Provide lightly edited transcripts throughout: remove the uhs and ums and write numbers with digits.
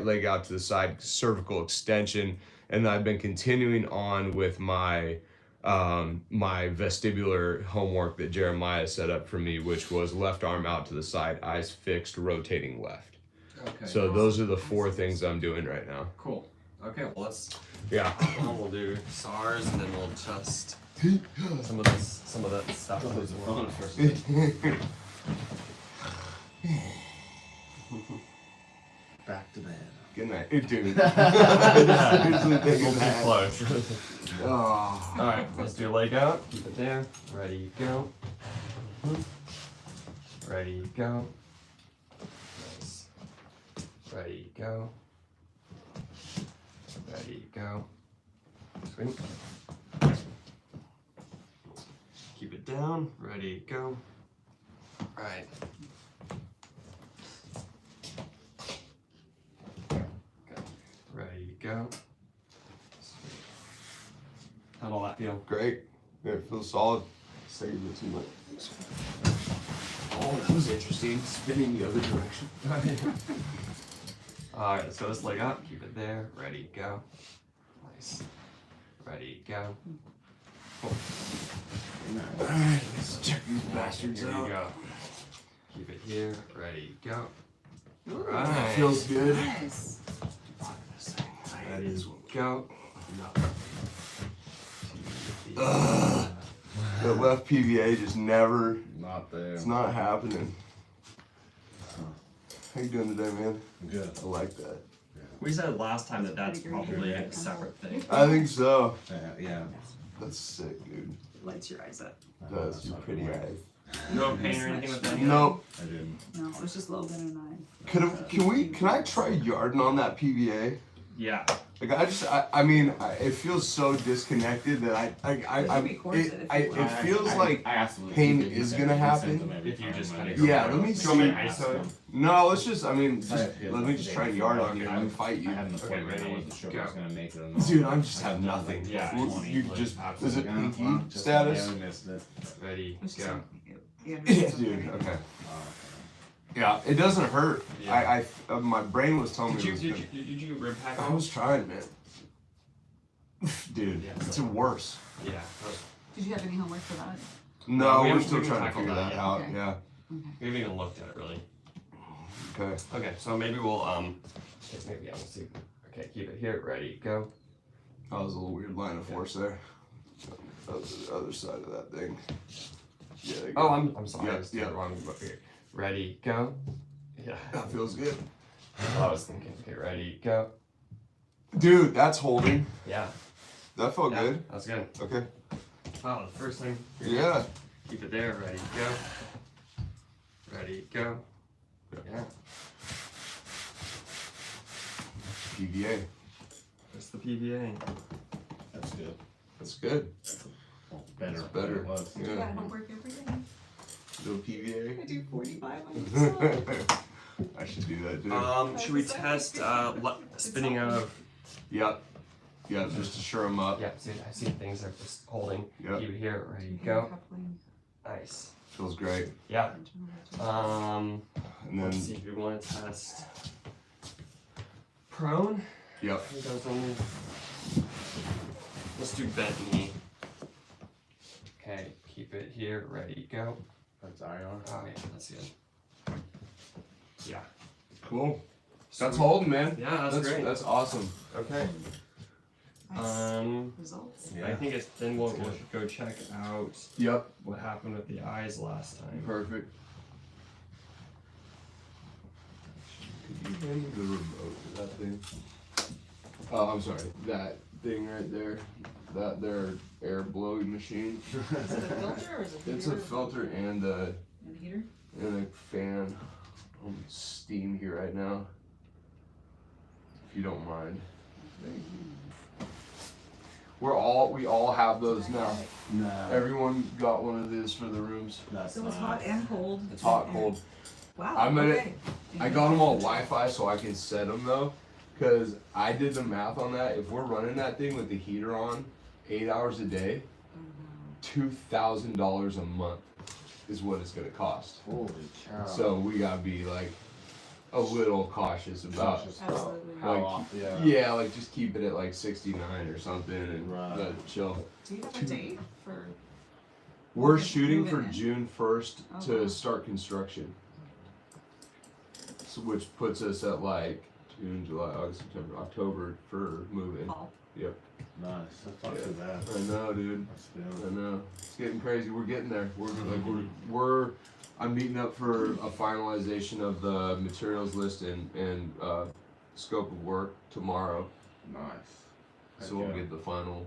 leg out to the side, cervical extension, and I've been continuing on with my my vestibular homework that Jeremiah set up for me, which was left arm out to the side, eyes fixed, rotating left. Okay. So those are the 4 things I'm doing right now. Cool. Okay, well let's. Yeah. We'll do SARS and then we'll just some of that stuff. Back to bed. Good night, dude. Too close. Oh. All right, let's do a leg out. Keep it there. Ready, go. Ready, go. Nice. Ready, go. Ready, go. Swing. Keep it down. Ready, go. All right. Ready, go. How'd all that feel? Great. Yeah, it feels solid. Saved it too much. Oh, that was interesting. Spinning the other direction. All right, let's go this leg up. Keep it there. Ready, go. Nice. Ready, go. Cool. Alright, let's check these bastards Here you out. go. Keep it here. Ready, go. That Right. feels good. Nice. Ready, go. The left PVA just never, Not there. it's not happening. How you doing today, man? Good. I like that. We said last time that that's probably a separate thing. I think so. Yeah. That's sick, dude. Lights your eyes up. That's your pretty eyes. No pain or anything with that? Nope. I didn't. No, it was just Logan and I. Can I try yarding on that PVA? Yeah. Like I mean, it feels so disconnected that it feels like pain is gonna happen. If you just kind of Yeah, let me Do you want me to see. ISO it? No, let's just, I mean, let me just try to yard on you and fight you. I had an appointment. ready, I wasn't sure if I was go. gonna make it or not. Dude, I just have nothing. Yeah, You just, is it Yeah, pinky well, just status? barely missed it. Ready, It's just go. yeah, Yeah, dude, okay. Yeah, it doesn't hurt. Yeah. My brain was telling Did me you, it was did good. you, did you rib pack I on? was trying, man. Dude, Yeah. it's worse. Yeah. Did you have any homework for that? No, we we're haven't- still we trying to haven't figure tackled that that out. yet. Yeah. Okay. We haven't even looked at it really. Okay. Okay, so maybe we'll maybe we'll see. Okay, keep it here. Ready, go. That was a little weird line of force there. That was the other side of that thing. Yeah. there you Oh, go. I'm sorry. Yeah, I was yeah. wrong. Here. Ready, go. Yeah. That feels good. I was thinking. Okay, ready, go. Dude, that's holding. Yeah. That felt Yeah, good. that's good. Okay. Wow, the first time. Yeah. Keep it there. Ready, go. Ready, go. Yeah. PVA. That's the PVA. That's good. That's good. Better. It's better. Than it was. You Yeah. got homework every day. No PVA. I do 45 on this. I should do that too. Should we test spinning out of? Yep. Yeah, just to sure them up. Yeah. See, I see things that are just holding. Yep. Keep it here. Ready, go. Coupling. Nice. Feels great. Yeah. And Let's then, see if we want to test prone. yep. I think I was only. Let's do bent knee. Okay, keep it here. Ready, go. That's IR. Oh yeah, that's good. Yeah. Cool. That's Sweet. holding, man. Yeah, that's great. That's awesome. Okay. Nice. Results. I think it's then we'll should go check out Yep. what happened with the eyes last time. Perfect. Could you hand me the remote to that thing? Oh, I'm sorry. That thing right there. That there air blowing machine. Is it a filter or is it a heater? It's a filter and a And a heater? fan. I'm steam here right now. If you don't mind. Thank you. We all have those now. No. Everyone got one of these for the rooms. That's So it's not. hot and cold. It's hot, cold. Wow. I'm gonna- okay. I got them all Wi-Fi so I can set them though, cause I did the math on that. If we're running that thing with the heater on, 8 hours a day, $2,000 a month is what it's gonna cost. Holy cow. So we gotta be like a little cautious about. Cautious Absolutely. How Like, off, yeah. Yeah, like just keep it at like 69 or something and Right. let it chill. Do you have a date for? We're Moving- shooting for moving in? June 1st Oh, to wow. start construction. So, which puts us at like June, July, August, September, October for moving. Fall. Yep. Nice. That's not too bad. I know, dude. That's I good. know. It's getting crazy. We're getting there. We're I'm meeting up for a finalization of the materials list and scope of work tomorrow. Nice. So we'll get the final.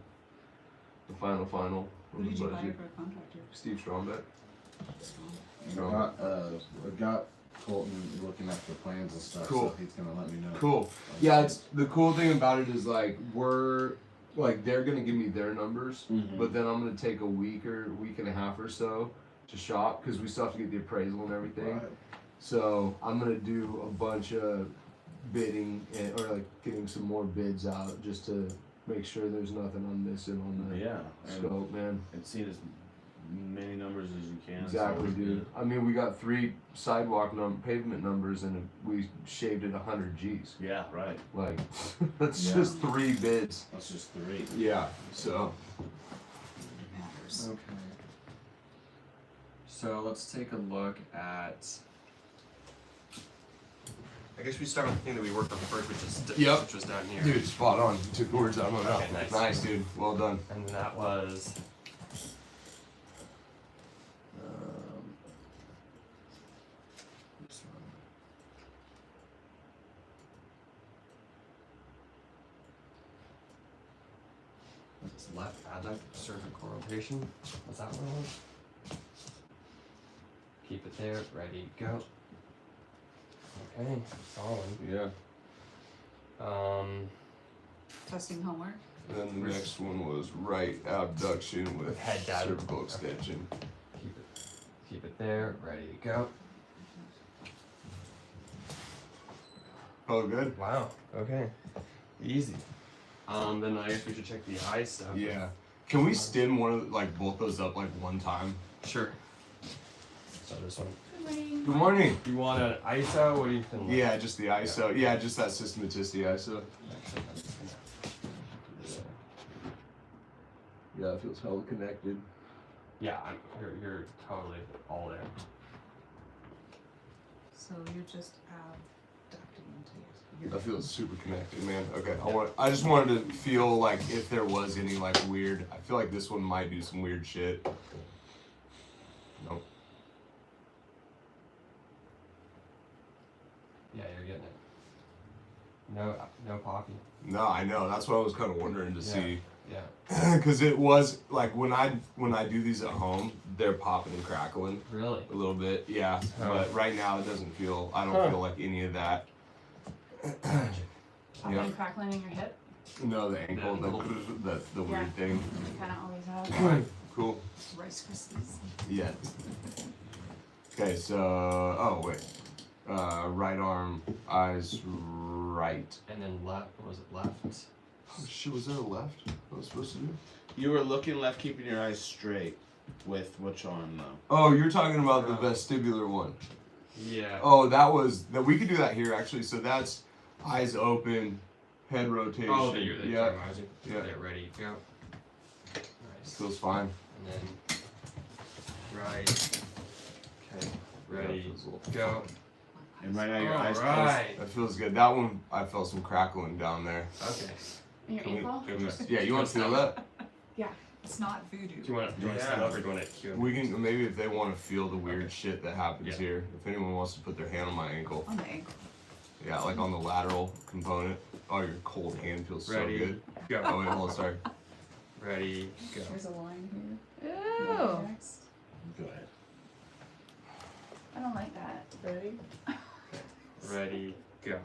of Who did the you hire budget. for a contractor? Steve Strombeck. I got Colton looking at the plans and stuff, Cool. so he's gonna let me know. Cool. Yeah, it's the cool thing about it is like they're gonna give me their numbers, Mhm. but then I'm gonna take a week and a half or so to shop because we still have to get the appraisal and everything. Right. So I'm gonna do a bunch of bidding or like getting some more bids out just to make sure there's nothing I'm missing on the Yeah. scope, man. And see as many numbers as you can. Exactly, so dude. I mean, we got 3 sidewalk pavement numbers and we shaved it 100 G's. Yeah, right. Like, that's Yeah. just 3 bids. That's just 3. Yeah, so. It matters. Okay. So let's take a look at. I guess we start with the thing that we worked on first, Yep. which was down here. Dude, spot on. You took the words out of my mouth. Okay, nice. Nice, dude. Well done. And that was. This one. Was this left adduct cervical rotation? Was that one? Keep it there, ready, go. Okay, solid. Yeah. Testing homework. And then the next one was right abduction with Head down. cervical extension. Keep it there, ready to go. Oh, good? Wow. Okay. Easy. Then I guess we should check the eye stuff. Yeah. Can we stim both those up like one time? Sure. So this one. Good morning. Good morning. You want an ISO? What do you think? Yeah, just the ISO. Yeah, just that systematicity ISO. Actually, I'm just gonna do this. Yeah, it feels hella connected. Yeah, you're totally all there. So you're just abducting into That feels super connected, man. Okay, I just wanted to feel like if there was any like weird. I feel like this one might do some weird shit. Nope. Yeah, you're getting it. No poppy. No, I know. That's what I was kind of wondering to see. Yeah. Because it was like when I do these at home, they're popping and crackling Really? a little bit. Yeah, Oh. but right now it doesn't feel. I don't feel like any of that. Magic. popping Yeah. and crackling in your hip. No, the ankle, the Yeah. weird thing. You kind of always have Cool. Rice Krispies. Yeah. Okay, so wait. Right arm, eyes right. And then left. What was it? Left. Oh shit, was there a left? What was I supposed to do? You were looking left, keeping your eyes straight. With which arm though? Oh, you're talking about the vestibular one. Yeah. Oh, that we could do that here actually. So that's eyes open, head rotation. Oh, there you're yeah, yeah. Yeah. There, ready, go. Nice. feels fine. And then right. Okay. Ready, feels a little- go. And right now your All eyes right. That feels good. That one, I felt some crackling down there. Okay. In your Can we- ankle? can we- yeah, you want to feel that? Yeah. It's not voodoo. Do you want to stand up or do you want to cue? We can maybe if they want to feel the weird Okay. shit that happens Yeah. here. If anyone wants to put their hand on my ankle, On the ankle. yeah, like on the lateral component. Oh, your cold hand feels Ready, so good. go. Oh wait, hold on, sorry. Ready, go. There's a line here. Ew. Next. Go ahead. I don't like that. Ready? Ready, go.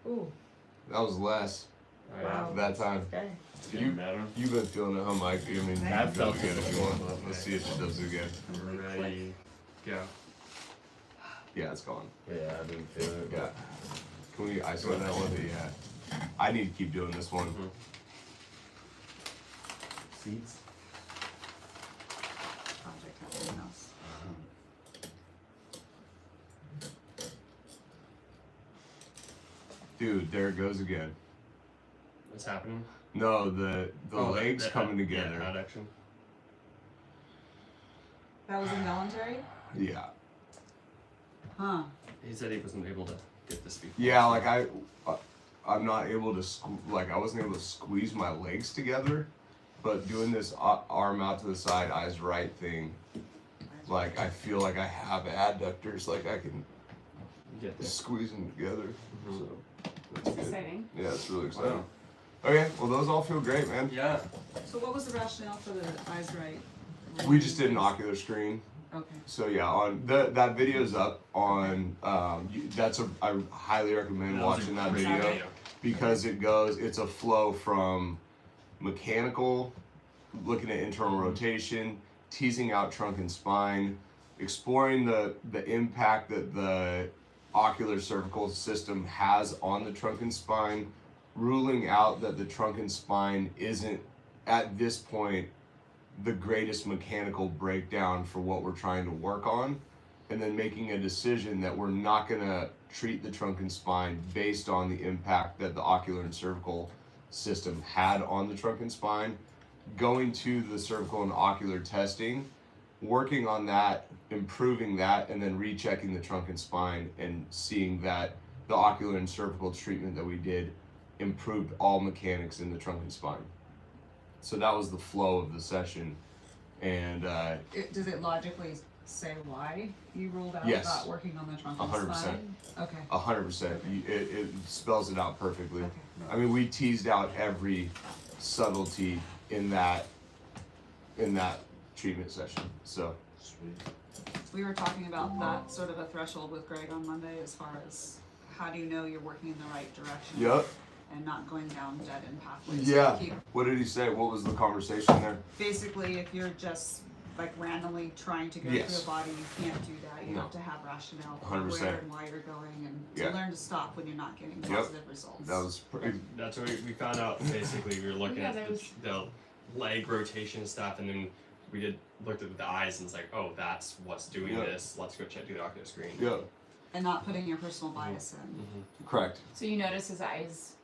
Ooh. That was less All right. Wow. that time. Okay. It's getting better. You've been feeling it, huh, Mike? I mean, That you feel felt good if you want. good. Let's see if it does it again. Ready, go. Yeah, it's gone. Yeah, I've been feeling it. Yeah. Can we isolate that one? Yeah. I need to keep doing this one. Mhm. Seats. Project, nothing else. Dude, there it goes again. What's happening? No, the legs coming together. Yeah, adduction. That was involuntary? Yeah. Huh. He said he wasn't able to get this before. Yeah, like I'm not able to I wasn't able to squeeze my legs together, but doing this arm out to the side, eyes right thing, like I feel like I have adductors, like I can Get there. squeeze them together. Mhm. So that's It's good. exciting. Yeah, it's really Wow. exciting. Okay, well those all feel great, man. Yeah. So what was the rationale for the eyes right? We just did an ocular screen. Okay. So yeah, on that video's up on. I highly recommend That was a watching that great video because it's a flow from mechanical, looking at internal rotation, teasing out trunk and spine, exploring the impact that the ocular cervical system has on the trunk and spine, ruling out that the trunk and spine isn't at this point the greatest mechanical breakdown for what we're trying to work on, and then making a decision that we're not going to treat the trunk and spine based on the impact that the ocular and cervical system had on the trunk and spine, going to the cervical and ocular testing, working on that, improving that, and then rechecking the trunk and spine and seeing that the ocular and cervical treatment that we did improved all mechanics in the trunk and spine. So that was the flow of the session, and Does it logically say why you ruled out Yes. about working on the trunk and 100%. spine? Okay. 100%, it spells it out perfectly. Okay. I mean, we teased out every subtlety in that treatment session. So Sweet. We were talking about that sort of a threshold with Greg on Monday as far as how do you know you're working in the right direction yep, and not going down dead end pathways. yeah. Keep, What did he say? What was the conversation there? basically, if you're just like randomly trying to go Yes. through a body, you can't do that. You No. have to have rationale for 100%. where and why you're going and Yeah. to learn to stop when you're not getting Yep. positive results. That was pretty. That's what we found out. Basically, we were looking Yeah, at there was- the leg rotation stuff, and then we looked at the eyes, and it's like, oh, that's what's doing Yeah. this. Let's go check the ocular screen. Yeah, And not putting your personal bias in. Mm-hmm. correct. So you notice his eyes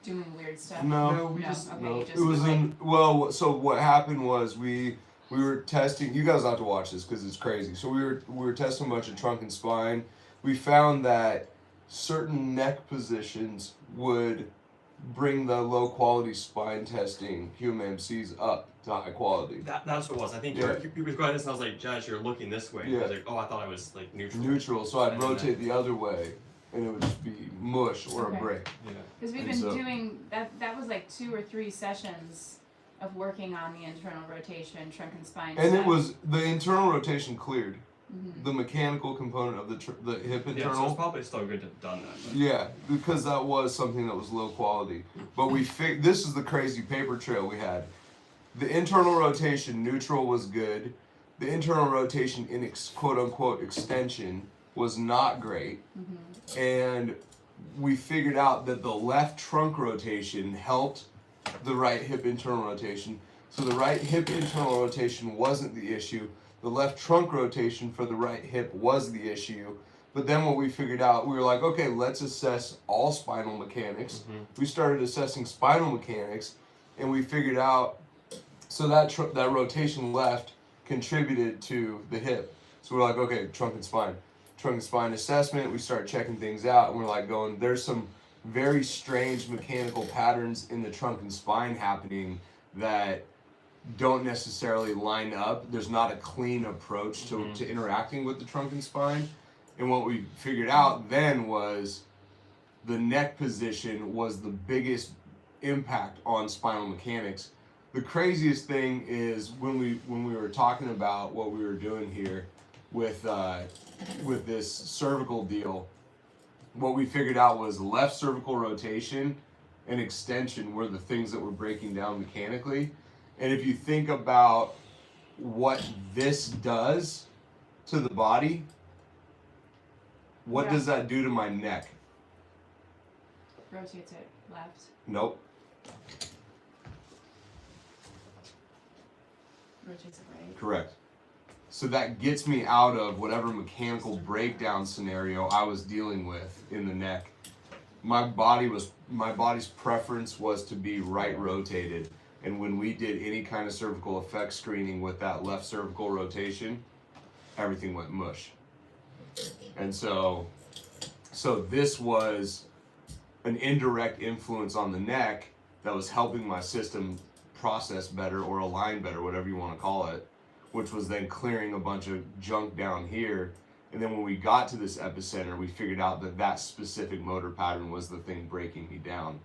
doing weird stuff? No, we No, just okay, no. you It just was like, in well. So what happened was we were testing. You guys have to watch this because it's crazy. So we were testing a bunch of trunk and spine. We found that certain neck positions would bring the low quality spine testing QMMCs up to high quality. That's what it was. I think Yeah. he was going this, and I was like, Judge, you're looking this way. Yeah. He was like, oh, I thought I was like neutral. Neutral, so I'd And then rotate the other way, and it would just be mush or Okay. a break. Yeah. Because we've And been so- doing that was like 2 or 3 sessions of working on the internal rotation, trunk and spine. And it stuff. was the internal rotation cleared. Mhm. The mechanical component of the hip Yeah, so internal. it's probably still good to have done that. But. Yeah, because that was something that was low quality. But this is the crazy paper trail we had. The internal rotation neutral was good. The internal rotation in quote unquote extension was not great. And we figured out that the left trunk rotation helped the right hip internal rotation. So the right hip internal rotation wasn't the issue. The left trunk rotation for the right hip was the issue. But then what we figured out, we were like, okay, let's assess all spinal mechanics. We started assessing spinal mechanics, and we figured out, so that rotation left contributed to the hip. So we're like, okay, trunk and spine assessment. We start checking things out, and we're like going, there's some very strange mechanical patterns in the trunk and spine happening that don't necessarily line up. There's not a clean approach to interacting with the trunk and spine. And what we figured out then was the neck position was the biggest impact on spinal mechanics. The craziest thing is when we were talking about what we were doing here with this cervical deal, what we figured out was left cervical rotation and extension were the things that were breaking down mechanically. And if you think about what this does to the body, what Yeah. does that do to my neck? Rotates it left. Nope. Rotates it right. Correct. So that gets me out of whatever mechanical breakdown scenario I was dealing with in the neck. my body's preference was to be right rotated, and when we did any kind of cervical effect screening with that left cervical rotation, everything went mush. And so this was an indirect influence on the neck that was helping my system process better or align better, whatever you want to call it, which was then clearing a bunch of junk down here. And then when we got to this epicenter, we figured out that that specific motor pattern was the thing breaking me down.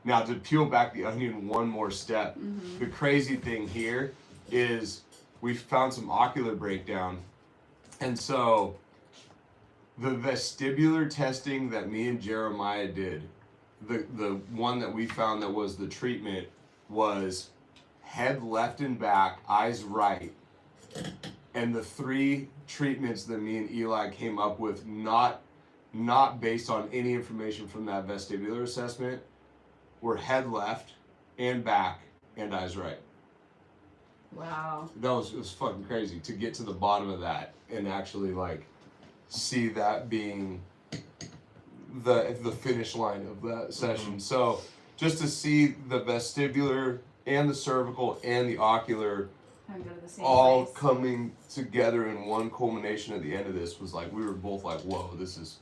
Now, to peel back the onion one more step, the crazy thing here is we found some ocular breakdown. And so the vestibular testing that me and Jeremiah did, the one that we found that was the treatment, was head left and back, eyes right. And the 3 treatments that me and Eli came up with, not based on any information from that vestibular assessment, were head left and back and eyes right. Wow. It was fucking crazy to get to the bottom of that and actually like see that being the finish line of that session. So just to see the vestibular and the cervical and the ocular Kind of go to the same all place. coming together in one culmination at the end of this was like, we were both like, whoa, this is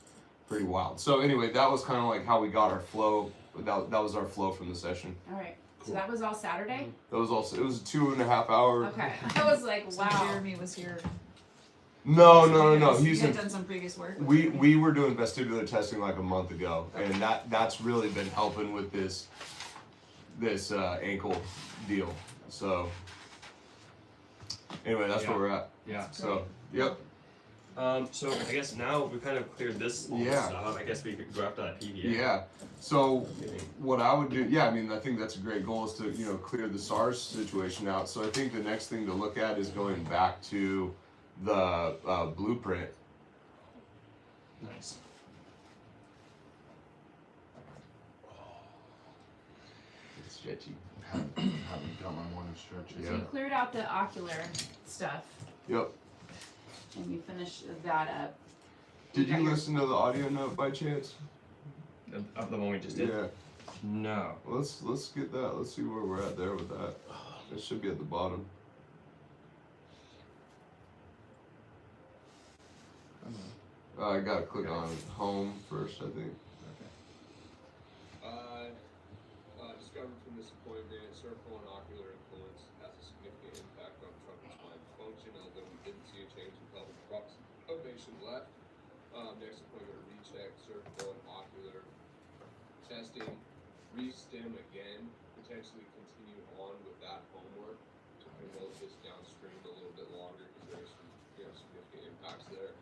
pretty wild. So anyway, that was kind of like how we got our flow. That was our flow from the session. All right. So that was all Saturday? That was also, it was a 2.5 hour. Okay. I was like, So wow. Jeremy was here. No. He He's had in, done some previous work. we were doing vestibular testing like a month ago, and that's really been helping with this ankle deal. So anyway, that's where we're at. Yeah. So yep. So I guess now we kind of cleared this Yeah. stuff. I guess we could go after that PVA. Yeah. So what I would do, I mean, I think that's a great goal, is to, clear the SARS situation out. So I think the next thing to look at is going back to the blueprint. Nice. It's stretchy. Haven't done my morning stretches. So you cleared out the ocular stuff Yep. and you finished that up. Did got you your- listen to the audio note by chance? Of the one we just did? Yeah. No. Let's get that. Let's see where we're at there with that. It should be at the bottom. I gotta click on home first, I think. Discovered from this appointment, cervical and ocular influence has a significant impact on trunk and spine function, although we didn't see a change in pelvic proximation left. Next appointment, recheck cervical and ocular testing, re-stim again, potentially continue on with that homework to promote this downstream a little bit longer because there are some significant impacts there.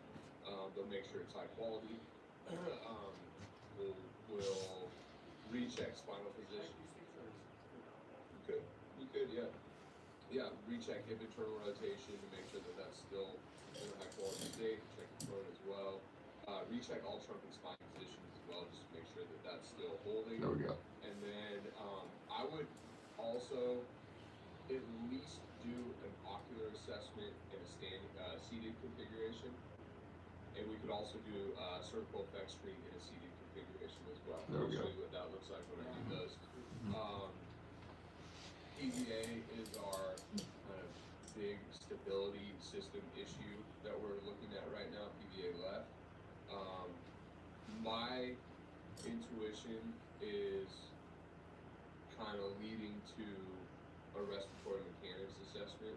They'll make sure it's high quality. We'll recheck spinal position. You could, yeah. Yeah, recheck hip internal rotation to make sure that that's still in a high quality state. Check the prone as well. Recheck all trunk and spine positions as well, just to make sure that that's still holding. There we go. And then I would also at least do an ocular assessment in a seated configuration. And we could also do cervical effect screen in a seated configuration as well. There we I'll go. show you what that looks like when I do those. PVA is our kind of big stability system issue that we're looking at right now, PVA left. My intuition is kind of leading to a respiratory mechanics assessment.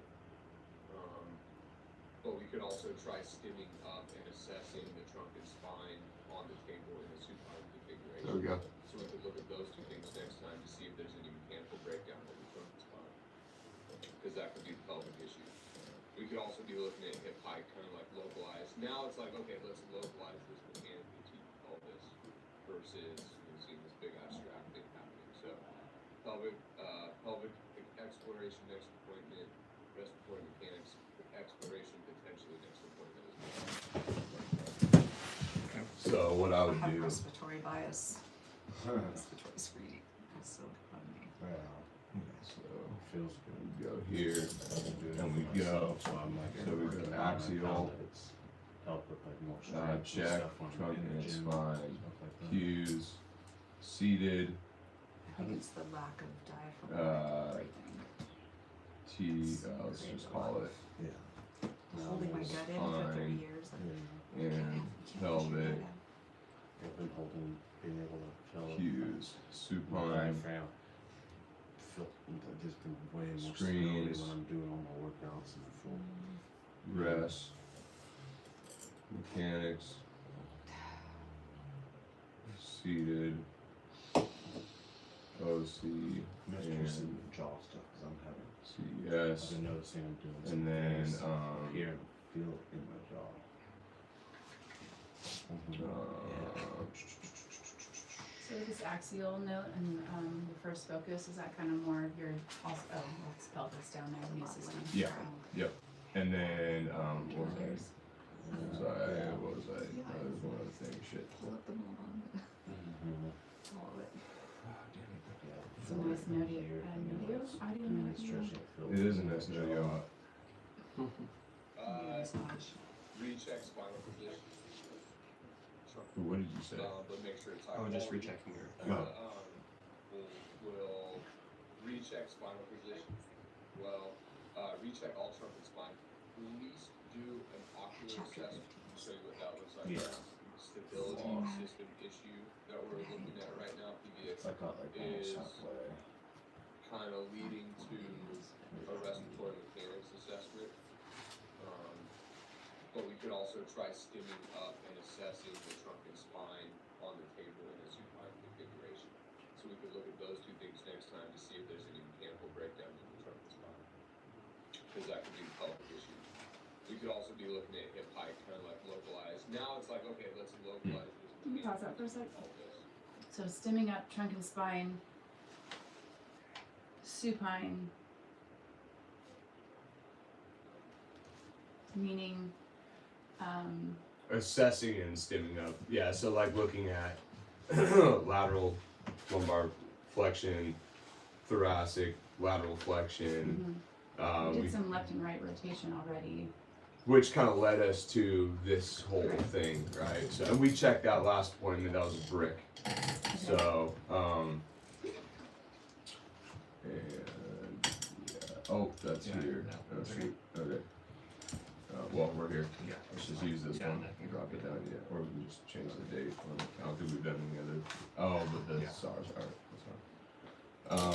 But we could also try stimming up and assessing the trunk and spine on the table in a supine configuration. There we go. So we could look at those two things next time to see if there's any mechanical breakdown of the trunk and spine. Because that could be the pelvic issue. We could also be looking at hip height, kind of like localized. Now it's like, okay, let's localize this mechanically to the pelvis versus seeing this big abstract thing happening. So pelvic exploration next appointment, respiratory mechanics exploration potentially next appointment as well. So what I I would have do. respiratory bias. Respiratory screening. That's so funny. So Feels good. we go here. And we go. So I'm like, So we go axial. It's help with like more Check. stuff when Trunk I'm in and the gym, spine. stuff like that. Cues. seated, I think it's the lack of diaphragm breathing. let's just call it, Holding my gut in for 30 years. and pelvic, I've been holding, being able to feel cues, my supine, diaphragm. Feel, just been way more Screens. slowly when I'm doing all my workouts and I feel. rest, mechanics, seated, OC, Mistress and and jaw stuff because I'm having. CES, I've been noticing I'm doing and some then things here and feel it in my jaw. So this axial note and the first focus, is that kind of more of your also, that's pelvis down there, new system? Yeah. Yep. And then, what was Shoulders. I? What was I? That was one other thing. Shit. Pull up the mold on all of it. It's a nice note, audio note. It is a nice video. Recheck spinal position. What did you say? But make sure it's high Oh, just quality. rechecking your. We'll recheck spinal position. Well, recheck all trunk and spine. At least do an ocular Chapter assessment to show you what that looks like. Yeah. Stability system issue that we're looking at right now, PVX, I got like is almost halfway. kind of leading to a respiratory mechanics assessment. But we could also try stimming up and assessing the trunk and spine on the table in a supine configuration. So we could look at those two things next time to see if there's any mechanical breakdown in the trunk and spine. Because that could be a pelvic issue. We could also be looking at hip height, kind of like localized. Now it's like, okay, let's localize this. Can you pause that for a sec? All this. So stimming up trunk and spine, supine, meaning, Assessing and stimming up. Yeah. So like looking at lateral lumbar flexion, thoracic lateral flexion. we We did some left and right rotation already. which kind of led us to this whole thing, right? So and we checked that last appointment. That was a brick. So, and yeah. Oh, that's Yeah, here. no, Oh that's shoot. Okay. Well, we're here. Yeah. Let's just use this Yeah, one that and drop it down. Yeah, or we can just change the date. I don't think we've done any other. Oh, but the Yeah. SARS. All right, that's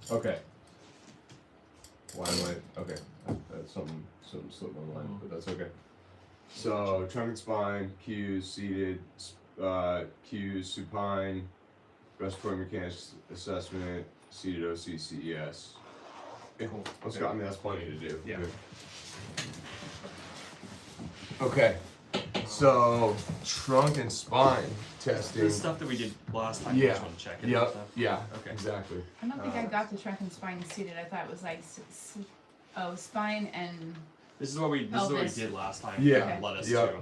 fine. Okay. Why am I? Okay, that's something slipped my mind, but that's okay. So trunk and spine, cues, seated, cues, supine, respiratory mechanics assessment, seated OC, CES. Cool. Let's go. I mean, that's plenty to do. Yeah. Good. Okay. So trunk and spine testing. The stuff that we did last time. Yeah. You just want to check it. and Yep. stuff? Yeah. Okay. Exactly. I don't think I got the trunk and spine seated. I thought it was like, spine and, This is what we Pelvis. did last time. Yeah. That led us Yep.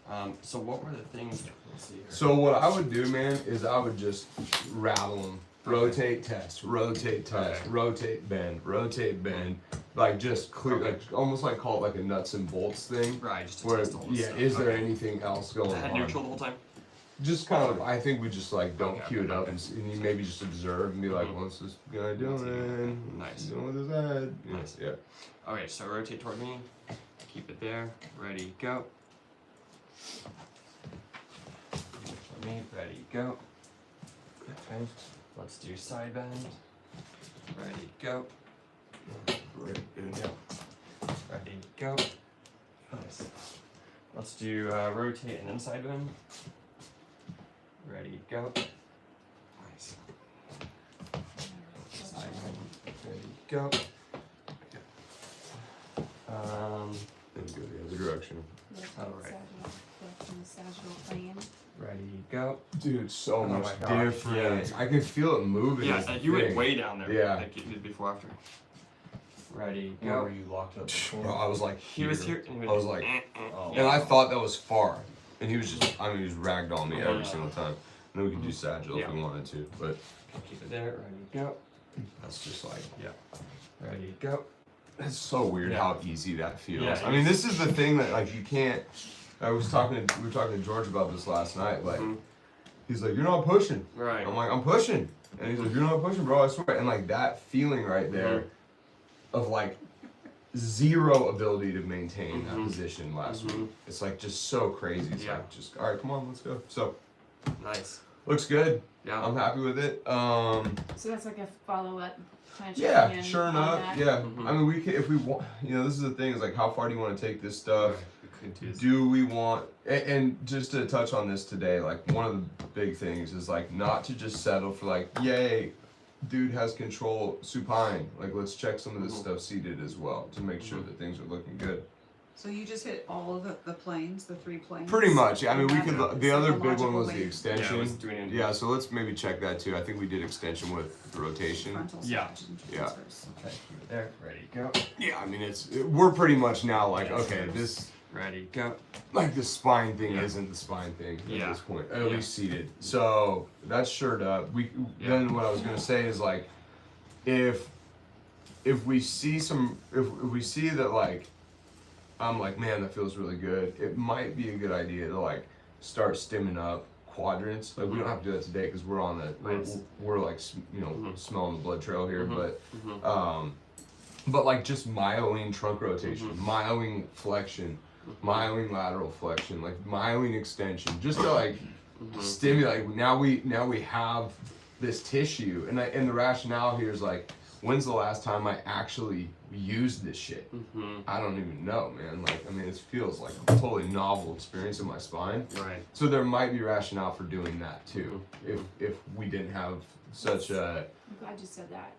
to. So what were the things? Let's see here. So what I would do, man, is I would just rattle them. Rotate, test, rotate, test, Okay. rotate, bend, like just clear, Okay. like almost like call it like a nuts and bolts thing. Right. Just to Where, test all this yeah, stuff. is there Okay. anything else going Head on? neutral the whole time. Just kind of, I think we just like don't Okay. cue it up and you maybe just observe and be like, what's this guy doing? Nice. What's he doing with his head? Yeah, Nice. Yeah. Okay, so rotate toward me. Keep it there. Ready, go. Toward me. Ready, go. Okay. Let's do side bend. Ready, go. Ready, go. Nice. Let's do rotate and then side bend. Ready, go. Nice. Side bend. Ready, go. And go the other direction. Alright. sagittal plane. Ready, go. Dude, so Oh much my gosh, different. yeah. I can feel it moving. Yeah, is the you went thing. way down there. Yeah. Like you did before after. Ready, Where go. were you locked up before? Bro, I was like He was here. And he I was like, Oh, and I thought that was far. And he was just, I mean, he was ragdoll me every Yeah. single time. And then we could do sagittal if Yeah. we wanted to, but Keep it there. Ready, go. that's just like, Ready, go. it's so weird Yeah. how easy that feels. Yeah, I mean, this is the thing that like you can't. We were talking to George about this last night. Like, Mhm. He's like, you're not pushing. Right. I'm like, I'm pushing. And he's like, you're not pushing, bro, I swear. And like that feeling right there of like zero ability to maintain that position last week. It's like just so crazy. It's like just all right, come on, let's go. So Nice. looks good. Yeah. I'm happy with it. So that's like a follow-up kind of Yeah, checking in sure on enough. that. Yeah. I mean, we could if we want. You know, this is the thing. Is like, how far do you want to take this stuff? We could Do we want? And just to touch on this today, like one of the big things is like not to just settle for like, yay, dude has control supine. Like, let's check some of this stuff seated as well to make sure that things are looking good. So you just hit all of the planes, the 3 planes? Pretty much. I mean, we And could. that The is other a big one logical was way the Yeah, extension. I was doing it. Yeah, so let's maybe check that too. I think we did extension with the rotation. Frontal Yeah. stretches and Yeah. transfers. Okay, keep it there. Ready, go. Yeah, I mean, we're pretty much now like, okay, this Ready, go. like the spine thing Yeah. isn't the spine thing at Yeah. this point, at Yeah. least seated. So that's shored up. Then what I was gonna say is like, if we see if we see that like, I'm like, man, that feels really good. It might be a good idea to like start stimming up quadrants. Like we don't have to do that today because we're on the Nice. we're like smelling the blood trail here, Mhm. but like just myoline trunk rotation, myoline flexion, myoline lateral flexion, like myoline extension, just to like stimulate. Now we have this tissue, and the rationale here is like, when's the last time I actually used this shit? I don't even know, man. Like, I mean, it feels like a totally novel experience in my spine. Right. So there might be rationale for doing that too, if we didn't have such a I'm glad you said that.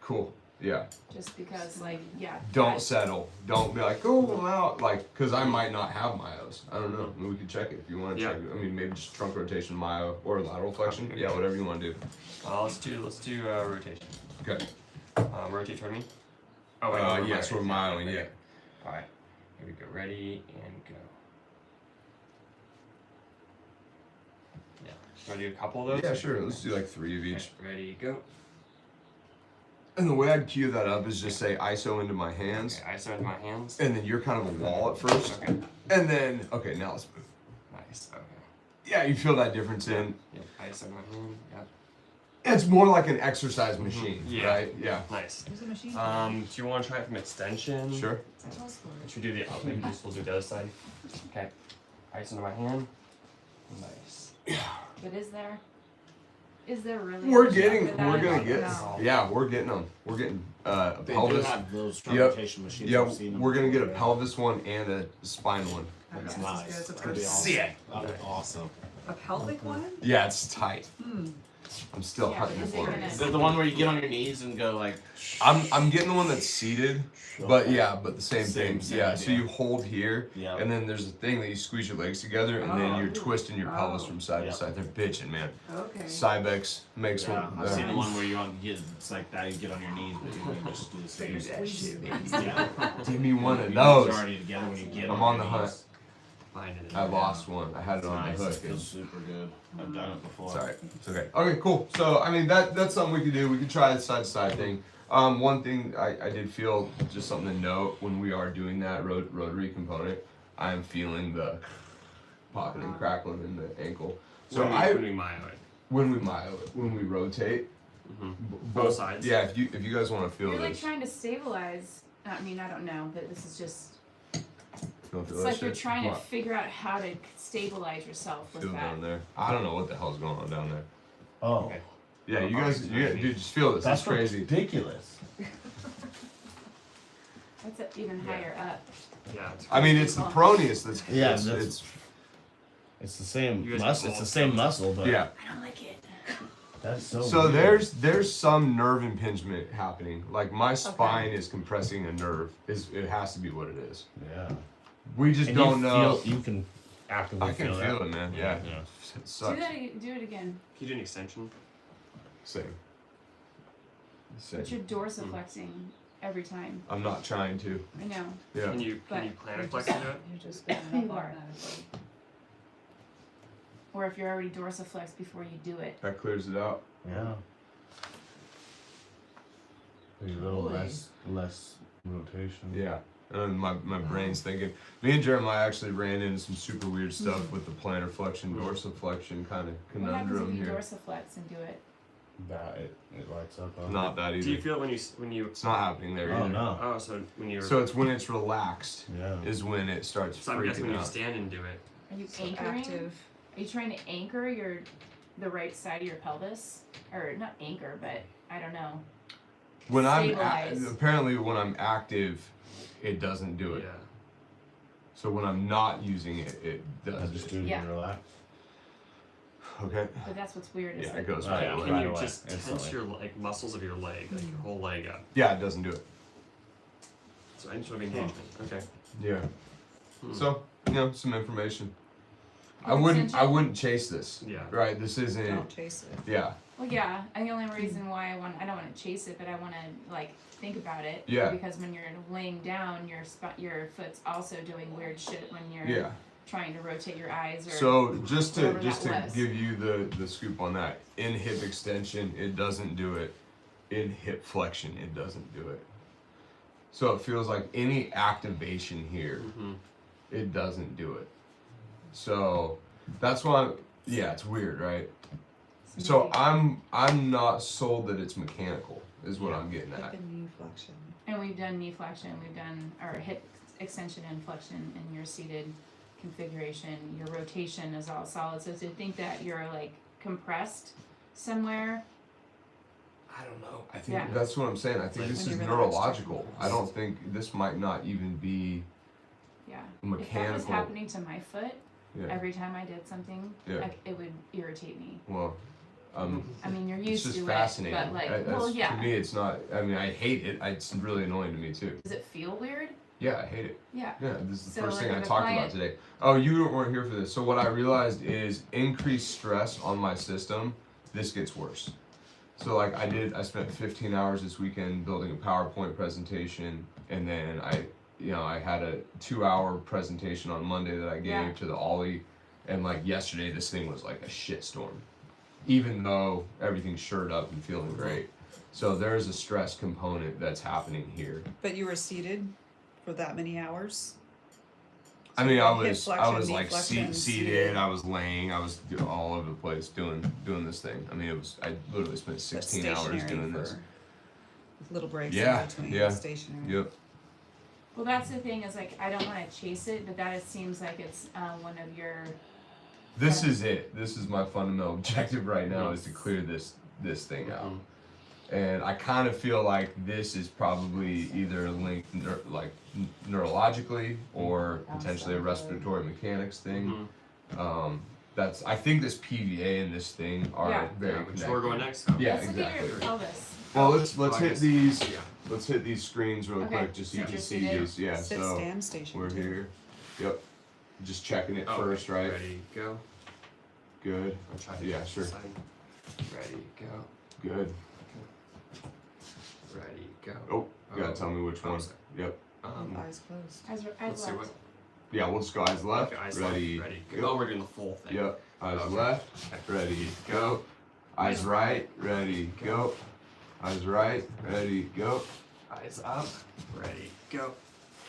cool. Yeah. Just because, like, yeah. Don't that- settle. Don't be like, oh, I'm out. Like, because I might not have myos. I don't know. I mean, we could check it if you want to Yeah. check it. I mean, maybe just trunk rotation, myo, or lateral flexion. Okay. Yeah, whatever you want to do. Let's do rotation. Okay. Rotate toward me. Oh wait. no, Yes, we're myoing. myoing. Yeah. All right. Here we go. Ready and go. Yeah. Want to do a couple of those? Yeah, sure. Let's do like 3 of each. Okay, ready, go. And the way I'd cue that up is just say ISO into my hands, Okay, ISO into my hands. and then you're kind of a wall at first, Okay. and then okay, now let's move. Nice. Okay. Yeah, you feel that difference in. Yep. ISO in my hand. Yep. It's more like an exercise machine, Yeah. right? Yeah. Nice. There's a machine. Do you want to try it from extension? Sure. Should we do the maybe just we'll do the other side? Okay. Ice into my hand. Nice. But is there really? We're a getting. check for We're that? gonna Like, get. no. Yeah, we're getting them. We're getting a They do pelvis. have those Yep. rotation machines. Yeah, I've seen them we're gonna get a before. pelvis one and a spine one. Okay, That's this is nice. good. So That's pretty first- awesome. Sick. That'd be awesome. A pelvic one? Yeah, it's tight. I'm still Yeah, hunting is it for gonna- it. Is that the one where you get on your knees and go like? I'm getting the one that's seated, but yeah, but the same thing. Same Yeah, so idea. you hold here, Yeah. and then there's a thing that you squeeze your legs together, and then you're twisting your pelvis from side Yeah. to side. They're bitching, man. Okay. Cybex makes Yeah, one. I've seen the one where you it's like that. You get on your knees, but you just do the same. Yeah. Give me one of Your knees those. are already together when you get I'm on on your the hunt. knees. Find it. I lost one. I had it It's on nice. the It hook. feels super good. I've done it before. It's alright. It's okay. Okay, cool. So I mean that's something we could do. We could try the side to side thing. One thing I did feel just something to note when we are doing that rotary component, I am feeling the popping and crackling in the ankle. So when we myo it. when we rotate, Both sides. Yeah, if you guys want to feel You're like this, trying to stabilize. I mean, I don't know, but this is just. don't feel It's that like you're shit? trying to Come on, figure out how to stabilize yourself with feel that. down there. I don't know what the hell's going on down there. Oh, Okay. Yeah, you guys, dude, just feel this. that's It's crazy. ridiculous. That's even higher up. Yeah. It's I mean, it's the proneus that's Yeah, it's, that's- it's It's the same You guys muscle. have It's all the same those. muscle, but yeah. I don't like it. that's so. So weird. there's some nerve impingement happening. Like my spine is compressing a nerve. It has to be what it is. Yeah. We just And don't know. You can actively I can feel that. it, man. Yeah. Yeah. It Do sucks. that. Do it again. Can you do an extension? Same. Same. But you're dorsiflexing every time. I'm not trying to. I know. Yeah. Can you But planet flex into it? You're just going You up are. automatically. Or if you're already dorsiflexed before you do it. That clears it out. Yeah. Maybe a little Holy. less rotation. Yeah. And my brain's thinking. Me and Jeremiah actually ran into some super weird stuff with the plantar flexion, dorsiflexion kind of What happens conundrum if you here. dorsiflex and do it? That it lights up. Not that either. Do you feel it when you? It's not happening there Oh either. no. Oh, so when you're. So it's when it's relaxed Yeah. is when it starts So I'm guessing when freaking you out. stand and do it. Are you So anchoring? active. Are you trying to anchor the right side of your pelvis, or not anchor, but I don't know. When Stabilize. apparently when I'm active, it doesn't do it. Yeah. So when I'm not using it, it I does. just It. do it Yeah. and relax. Okay. But that's what's weird. Is Yeah, like, it goes Oh, right yeah. away. Can you away, just tense instantly. your like muscles of your leg, like your whole leg up? Yeah, it doesn't do it. So any sort of engagement. Okay. Yeah. Hmm. So some information. I An wouldn't extension? chase this. Yeah. Right. This isn't. Don't chase it. Yeah. Well, yeah, and the only reason why I don't want to chase it, but I want to like think about it. Yeah. Because when you're laying down, your foot's also doing weird shit when you're Yeah. trying to rotate your eyes or. So just to whatever that was. give you the scoop on that, in hip extension it doesn't do it. In hip flexion it doesn't do it. So it feels like any activation here, Mm-hmm. it doesn't do it. So that's why it's weird, right? So I'm not sold that it's mechanical is what I'm getting Hip at. and knee flexion. And we've done knee flexion, we've done our hip extension and flexion in your seated configuration. Your rotation is all solid. So to think that you're like compressed somewhere, I don't know. I think Yeah. that's what I'm saying. I think Like this when is you're relaxed, neurological. I don't think this might not even be yeah. If that was mechanical. happening to my foot, Yeah. every time I did something, Yeah. like, it would irritate me. Well, I mean, you're it's used just to fascinating. it, but like, That's- well, yeah. To me, it's not. I mean, I hate it. It's really annoying to me too. Does it feel weird? Yeah, I hate it. Yeah. Yeah, this is the So, first like, thing I if a talked about client- today. Oh, you weren't here for this. So what I realized is increased stress on my system. This gets worse. So like I spent 15 hours this weekend building a PowerPoint presentation, and then I had a 2-hour presentation on Monday that I gave Yeah. to the Ollie, and like yesterday this thing was like a shitstorm, even though everything's shored up and feeling great. So there's a stress component that's happening here. But you were seated for that many hours? I mean, I Hip was flexion, knee like flexion, seated. I was laying. I was all over the place doing this thing. I mean, I literally spent But 16 hours stationary doing for this. little breaks Yeah, in between. yeah. Stationary. Yep. Well, that's the thing is like, I don't want to chase it, but that it seems like it's one of your. This is it. This is my fundamental objective right now is to clear this thing out. And I kind of feel like this is probably either linked neurologically or potentially a respiratory mechanics thing. I think this PVA and this thing are Yeah. very Which connected. we're going next. Yeah, Let's look at exactly. your pelvis. Well, let's I hit guess- these. Yeah. Let's hit these screens real Okay, quick just so you so can just see sit. these. Yeah, Sit, so stand, station. we're too. here. Yep. Just checking it Oh, first, right? Ready, go. Good. I'll try to Yeah, get sure. this side. Ready, go. Good. Ready, go. Oh, you gotta tell me which Oh, one. sorry. Yep. Eyes closed. Eyes Let's see left. what. Yeah, we'll just go eyes left. Okay, eyes ready. left. Ready, go. Go. Oh, we're doing the full thing. Yep. Eyes Okay. left. Ready. Go. Eyes right. Ready. Go. Eyes right. Ready. Go. Eyes up. Ready, go.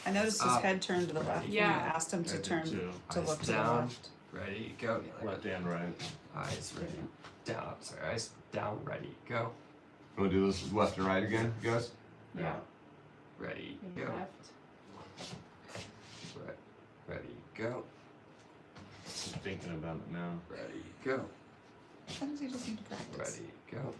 I noticed his Up. head turned to the left. when Yeah. you asked him to I did turn too. to Eyes look to the down. left. Ready, go. Left and right. Eyes ready. Down. Sorry, eyes down. Ready, go. Wanna do this left and right again, you guys? Yeah. Ready, Maybe go. left. Ready, go. Just thinking about it now. Ready, go. Sometimes you just need to practice. Ready, go.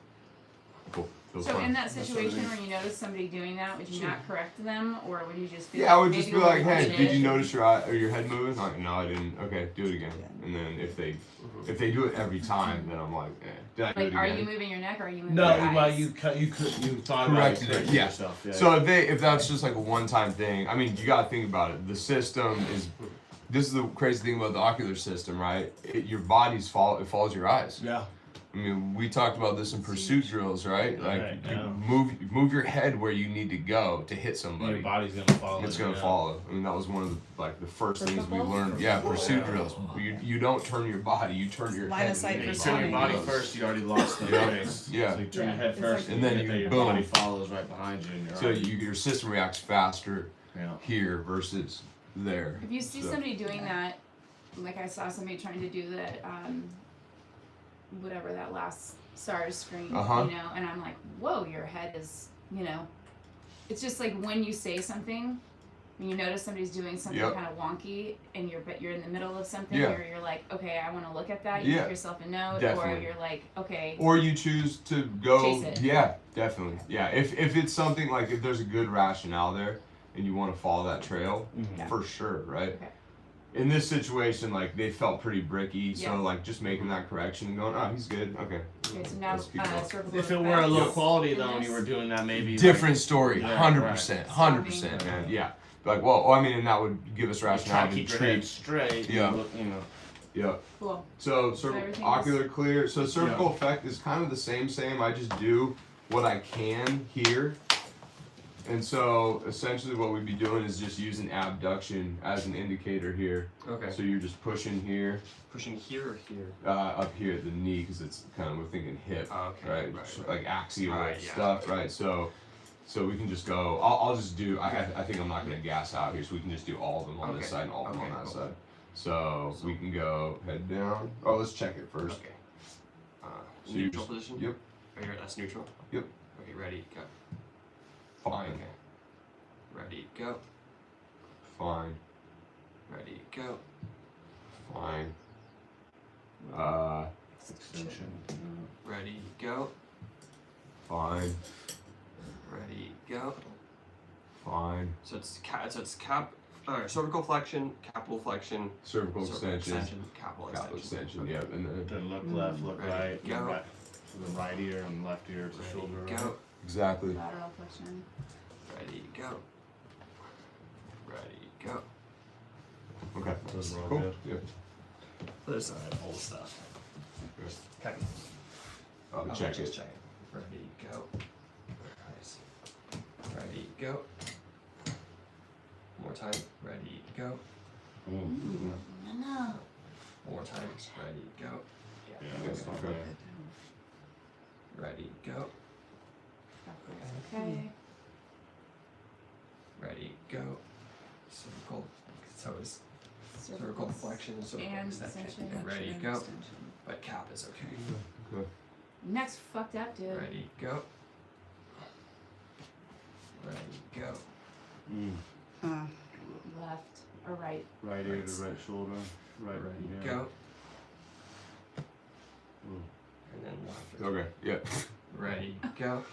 Cool. Feels So fine. in that situation where you notice somebody doing that, would you not correct them, or would you just be Yeah, I like, would just be maybe like, we'll hey, watch did it? you notice your eye or your head moving? Like, no, I didn't. Okay, do it again. Yeah. And then if they do it every time, then I'm like, did I do Like, it are again? you moving your neck or are you moving No, your eyes? well, you thought about Corrected it, correcting yeah. yourself. Yeah. So if that's just like a one-time thing, I mean, you gotta think about it. The system is. This is the crazy thing about the ocular system, right? Your body's it follows your eyes. yeah. I mean, we talked about this in pursuit drills, right? Like, Right, you yeah. move your head where you need to go to hit Your somebody. body's gonna follow. It's it, gonna yeah. follow. I mean, that was one of the first For things we football? learned. Yeah, pursuit Yeah. drills. You don't turn your body, you turn your Line head. of sight and for You then turn your swimming. body goes. first, you already lost the Yeah. race. Yeah. So you turn your Yeah. head It's first, like- And then get there, you your boom. body follows right behind you. And you're So off. your system reacts faster, Yeah. here versus there. If you see So- somebody doing that, like I saw somebody trying to do the whatever that last SARS screen, Uh-huh. you know, and I'm like, whoa, your head is, you know, it's just like when you say something, when you notice somebody's doing something Yep. kind of wonky, and you're in the middle of something, Yeah. or you're like, okay, I want to look at that. You Yeah. give yourself a note, or Definitely. you're like, okay, Or you choose to go. Chase it. Yeah, definitely. Yeah, if it's something like if there's a good rationale there and you want to follow that trail, Yeah. for sure, right? Okay. In this situation, like they felt pretty bricky, so Yeah. like just making that correction and going, oh, he's good, okay. okay, so now Let's keep going. circle If the it were a low facts quality in though, and this. you were doing that, maybe Different story, Yeah, 100%, right. 100%, man. Yeah, like well, I mean, and that would give us try rationale to to keep your head treat. straight. Yeah. You know. Yeah. Cool. So everything ocular clear. So cervical effect is kind of the same. I just do what I can here. And so essentially what we'd be doing is just using abduction as an indicator here. Okay. So you're just pushing here, Pushing here or here? up here at the knee because it's kind of, we're thinking hip, Okay. right? Right. Like axial Right, yeah. stuff, right? So we can just go, I'll just do, I think I'm not going to gas out here, so we can just do all of them on this Okay. side and all of them on Okay, that cool. side. So we can go head down. Oh, let's check it first. Okay. So you Neutral just- position? Yep, Right here, that's neutral? Yep. Okay, ready, go. fine, Okay. Ready, go. fine, Ready, go. fine. Extension. Ready, go. Fine, Ready, go. fine. So it's cervical flexion, capital flexion, Cervical cervical extension, capital capital extension. extension, Okay. yep, and then Then look left, look Ready, right. go. Right. So the right ear and left ear to Ready, shoulder. go. Right. exactly. Lateral flexion. Ready, go. Ready, go. Okay, Those are all cool. good. Yep. Other side, all the stuff. Okay. I'll Oh, check just it. check it. Ready, go. Nice. Ready, go. One more time. Ready, go. No. One more time. Ready, go. Yeah, that's not Okay. bad. Ready, go. Okay. Ready, go. Cervical. So it's cervical flexion and cervical and extension. extension. And ready, and go. extension. But cap is okay. Good. Neck's fucked up, dude. Ready, go. Ready, go. Left or right. Right ear to right shoulder. Right, Ready, yeah. go. Mm. And then left. Okay, yep. Ready, go.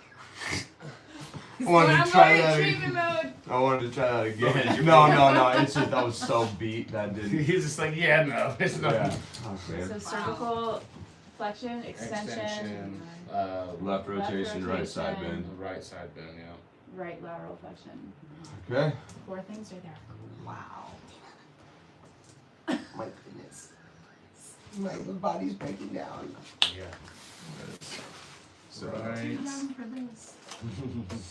I wanted I'm to try going that. treatment mode. I wanted to try that Go ahead, again. you No. It's just that was so beat that didn't. He's just like, yeah, no, it's not. Yeah. Oh, man. So cervical flexion, extension, Left rotation, right side rotation. bend. Right side bend, yeah. right lateral flexion. Okay. 4 things right there. Wow. My goodness. My body's breaking down. Yeah. So Right. Young for this.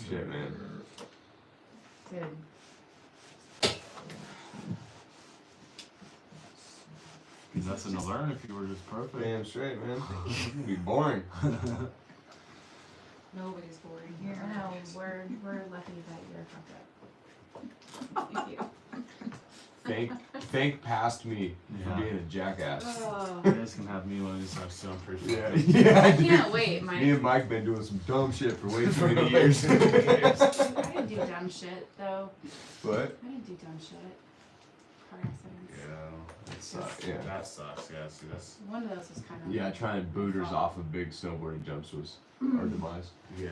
shit, man. Dude. Nothing to learn if you were just perfect. Damn straight, man. It'd be boring. Nobody's boring here. No, we're lucky that you're fucked up. Thank you. Thank past me Yeah. for being a jackass. Oh. You guys can have me one of these times too, I'm pretty sure. Yeah, I dude. can't wait. Me and Mike been doing some dumb shit for way too many years. I didn't do dumb shit though. What? I didn't do dumb shit. Car accidents. Yeah. It sucks. Yeah. That sucks, yeah. See, that's. One of those was kind of. Yeah, trying booters off of big snowboarding jumps was our demise. Yeah.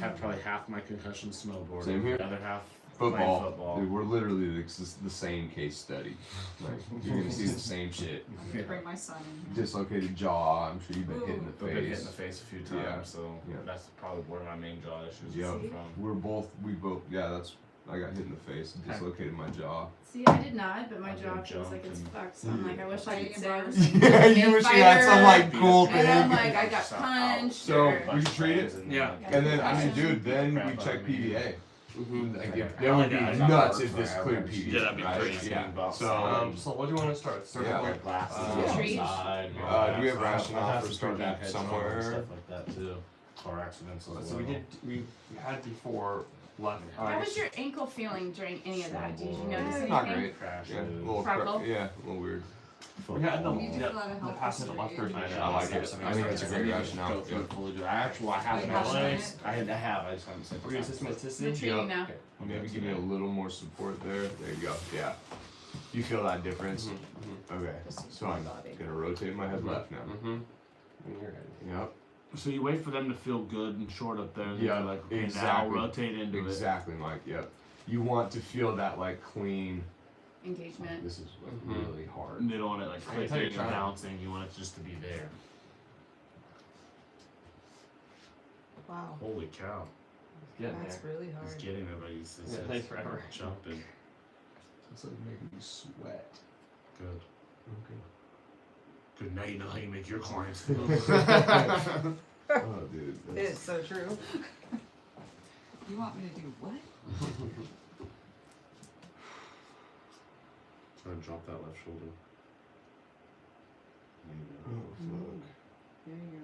Had probably half my concussion snowboarding. Same here. The other half Football. playing football. Dude, we're literally the same case study. Like, you're gonna see the same shit. I'm gonna bring my son in here. Dislocated jaw. I'm sure you've been hit in the I've been hit in face. the face a few times, Yeah. so Yeah. that's probably where my main jaw issues Yep. come from. We both. Yeah, that's. I got hit in the face. Dislocated my jaw. See, I did not, but my I jaw did feels like jump it's and- fucked. So I'm like, I wish I could say I was Yeah, you wish you had some like cool And I'm thing. like, I got punched. So, or, we can treat it? Yeah. And then I mean, dude, then we check PVA. Mm-hmm. Like, Okay. that would be Yeah, nuts yeah. if this cleared PVA. Yeah, that'd be right? crazy. Yeah. So what do you want to start? Yeah. Wear glasses Yeah. Treat. outside. Do we have I rationale have for some starting pretty bad heads somewhere? and stuff like that too. Car accidents as well. So we had before Left. How was your ankle feeling during any of that? Did you notice anything? Not great. Crash. Yeah, a little Freckle? yeah, a little weird. We got the, We need to fill out a the health pass of the history. left or I know. I like it. I think that's a great rationale. Go through it fully. I actually, I haven't. Wait, how I much? have. I just haven't said. We're gonna system You're assisted. treating now. Okay. Maybe give me a little more support there. There you go. Yeah. You feel that difference? Okay. So I'm gonna rotate my head left now. When you're ready. Yep. So you wait for them to feel good and short up there. And Yeah, you're like, okay, exactly. now rotate into Exactly, Mike. Yep. You want to feel that like clean. Engagement. This is Mhm. really it. hard. And they don't want it like I can tell clicking you're and trying. bouncing. You want it just to be there. Wow, Holy cow! It's getting that's there. really hard. He's getting there, but he's Yeah, it takes forever. jumping. It's like making you sweat. Good. Okay. Good. Now you know how you make your clients feel. Oh, dude. It is so true. You want me to do what? Try and drop that left shoulder. Oh, fuck. There you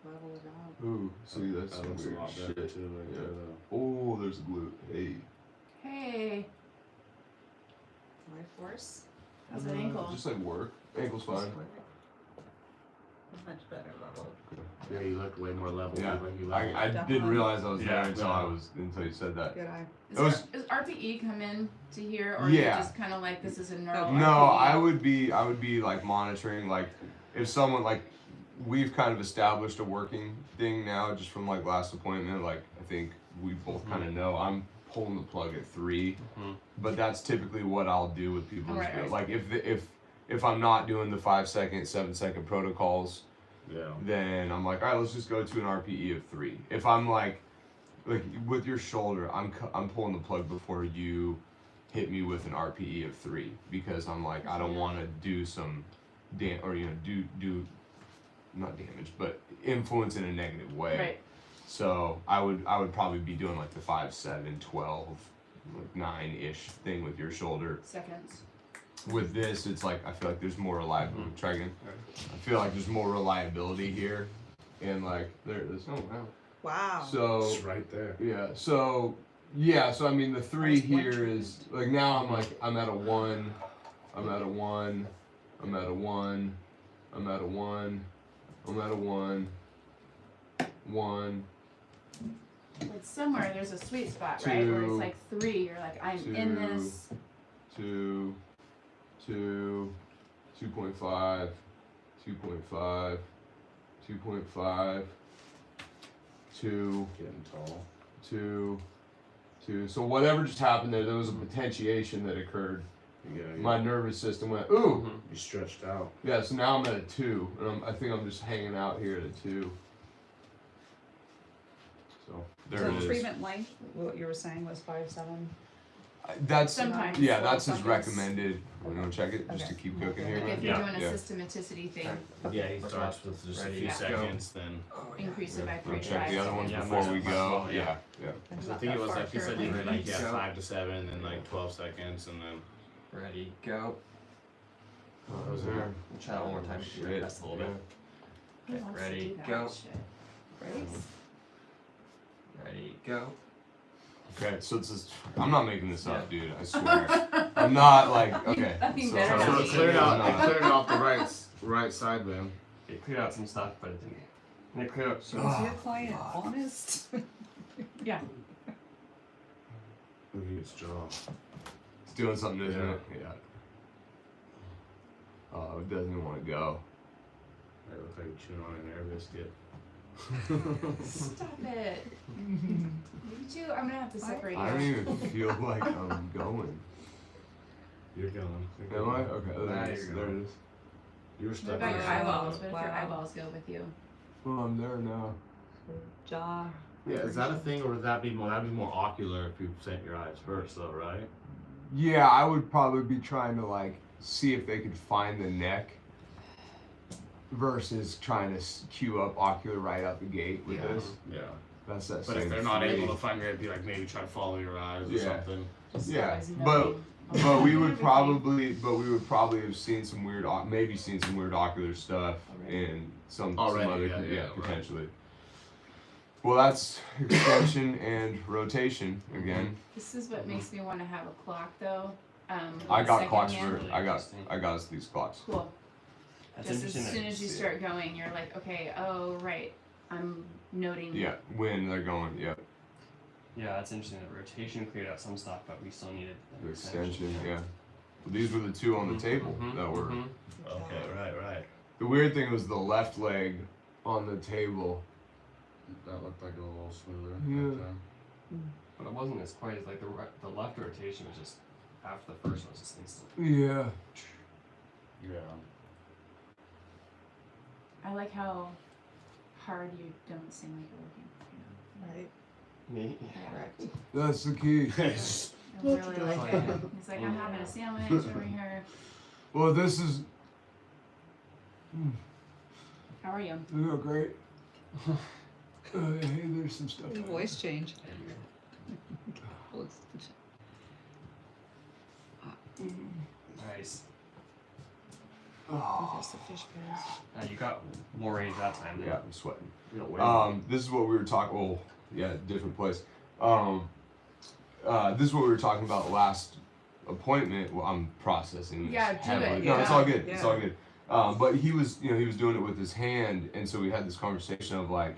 go. Level it out. Ooh, see, that's that some looks a weird lot shit. better too, right Yeah. there though. Oh, there's a glute. Hey. Hey, Life force. how's that ankle? Just like work. Ankle's fine. Much better level. Yeah, you look way more level. Yeah. Like you I level. didn't Definitely. realize I was Yeah, there until yeah. until you said that. Good eye. Is, It was- is RPE come in to here, or Yeah. you just kind of like this is a neural? No, RPE? I would be like monitoring, like if someone like we've kind of established a working thing now just from like last appointment. Like I think we both kind of know I'm pulling the plug at 3, but that's typically what I'll do with people. Right, right. Like if I'm not doing the 5 second, 7 second protocols, Yeah. then I'm like, all right, let's just go to an RPE of 3. If I'm like with your shoulder, I'm pulling the plug before you hit me with an RPE of 3 because I'm like I don't want to do some or do not damage but influence in a negative way. Right. So I would probably be doing like the 5, 7, 12, like 9-ish thing with your shoulder. Seconds. With this, it's like I feel like there's more reliability. Try again. I feel like there's more reliability here, and like there it is. Oh wow. Wow. So It's right there. yeah, so I mean the 3 That's one here treatment. is like now I'm at a 1, I'm at a 1, I'm at a 1, I'm at a 1, I'm at a 1, 1. Like somewhere there's a sweet spot, right? Where it's 2, like 3. You're like, I'm in 2, this. 2, 2, 2.5, 2.5, 2.5, 2, Getting tall. 2, 2. So whatever just happened there was a potentiation that occurred. Yeah. My nervous system went, ooh. You stretched out. Yeah, so now I'm at a 2, and I think I'm just hanging out here at a 2. So there So it is. treatment length, what you were saying was 5, 7. That's Sometimes. yeah, that's his Sometimes. recommended. We're gonna check it just to keep cooking here. Like if Yeah. you're doing a Yeah. systematicity thing, Yeah, he starts with just a Ready, few go. seconds, then. increase it by We'll 3 check the other ones Yeah, before might we as go. well, yeah. Yeah. It's I not think that it was far like you said, you currently. were like So- 5 to 7, and like 12 seconds, and then. Ready, go. I was there. We'll try that one more time. Shit. Rest a little bit. Who wants to Ready, do that go. shit? Brace? Ready, go. Okay, so it's just, I'm not making this up, Yeah. dude. I swear. I'm not like okay. Nothing So, better So than it being- cleared out. No. It cleared off the right side then. It cleared out some stuff, but it didn't. And it cleared out So is your client honest? Yeah. Look at his jaw. it's doing something, isn't Yeah. it? Yeah. Oh, it doesn't even want to go. That looks like you're chewing on an air biscuit. Stop it. You two, I'm gonna have to separate I don't you. even feel like I'm going. You're going. Am I? Okay. Now There it is. you're There it going. is. You were What stuck about in your the- eyeballs? What if your Wow. eyeballs go with you? Well, I'm there now. Jaw. Yeah, is that a thing, or would that be more? That'd be more ocular if you sent your eyes first, though, right? Yeah, I would probably be trying to like see if they could find the neck versus trying to queue up ocular right out the gate with this. Yeah. That's that But same if they're not 3. able to find your head, be like maybe try to follow your eyes or Yeah. something. Just Yeah, always but knowing. but we would Everything. probably have seen some weird maybe seen some weird ocular stuff Already. and some Already, other yeah, right. potentially. Well, that's extension and rotation again. This is what makes me want to have a clock though. I the got second clocks hand. for I got us these clocks. Cool. That's Just as interesting. soon as you start going, you're like, okay, oh right, I'm noting. Yeah, when they're going. Yeah, Yeah, that's interesting. The rotation cleared out some stuff, but we still needed the extension. Yeah. Well, these were the two on the table that were. Okay, right. The weird thing was the left leg on the table. That looked like a little smoother. Yeah. But it wasn't as quite as like the left rotation was just after the first one was just instant. Yeah. Yeah. I like how hard you don't seem like you're working. Right. Me? Yeah. That's the key. I really like it. He's like, I'm having a sandwich over here. Well, this is. How are you? Oh, great. Hey, there's some stuff. Your voice change. Nice. Oh. There's the fish pairs. You got more range that time. Then. Yeah, I'm sweating. You know, wait. This is what we were talking. Oh, yeah, different place. This is what we were talking about last appointment. Well, I'm processing this Yeah, do heavily. it, No, it's yeah. all good. It's Yeah. all good. But he was doing it with his hand, and so we had this conversation of like,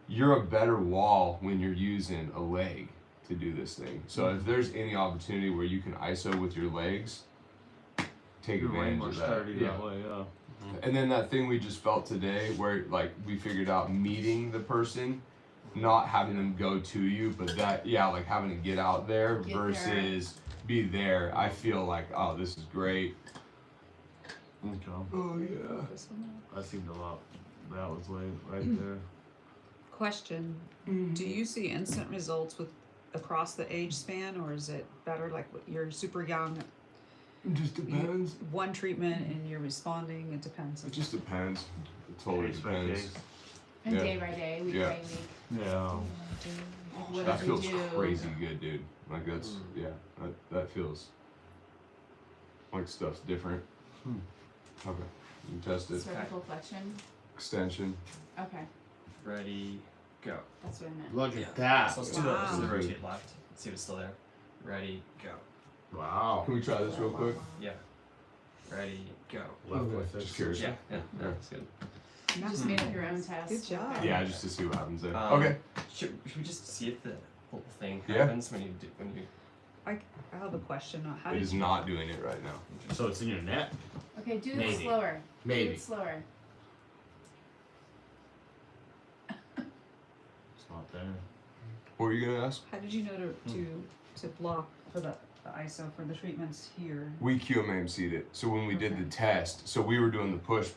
you're a better wall when you're using a leg to do this thing. So if there's any opportunity where you can ISO with your legs, take You're way advantage more of that. sturdy Yeah. that way, yeah. And then that thing we just felt today, where like we figured out meeting the person, not having them go to you, but that like having to get out there Get there. versus be there. I feel like, oh, this is great. Okay. Oh yeah. This one. That seemed a lot. That was right there. Question: do you see instant results with across the age span, or is it better like you're super young? It just depends. One treatment and you're responding. It depends. It just depends. It totally Case by depends. case. And Yeah. day by day, week Yeah. by week. Yeah. What That did feels we do? crazy good, dude. Like that's that feels like stuff's different. Okay. You test it. Cervical flexion. Extension. Okay, Ready, go. that's what I meant. Look Yeah. at that. So let's do the Wow. rotate left. Let's see if it's still there. Ready, go. Wow. Can we try this real quick? Yeah. Ready, go. Left Okay, with just this. curious. Yeah, that's good. You just made up your own test. Good job. Okay. Yeah, just to see what happens there. Um, Okay. Should we just see if the whole thing Yeah. happens when you? I have a question. How It did is you? not doing it right now. So it's in your neck? Okay, do it Maybe. slower. Do Maybe. it slower. It's not there. What were you gonna ask? How did you know to block for the ISO for the treatments here? We QMAMC'd it. So when we did the test, so we were doing the push,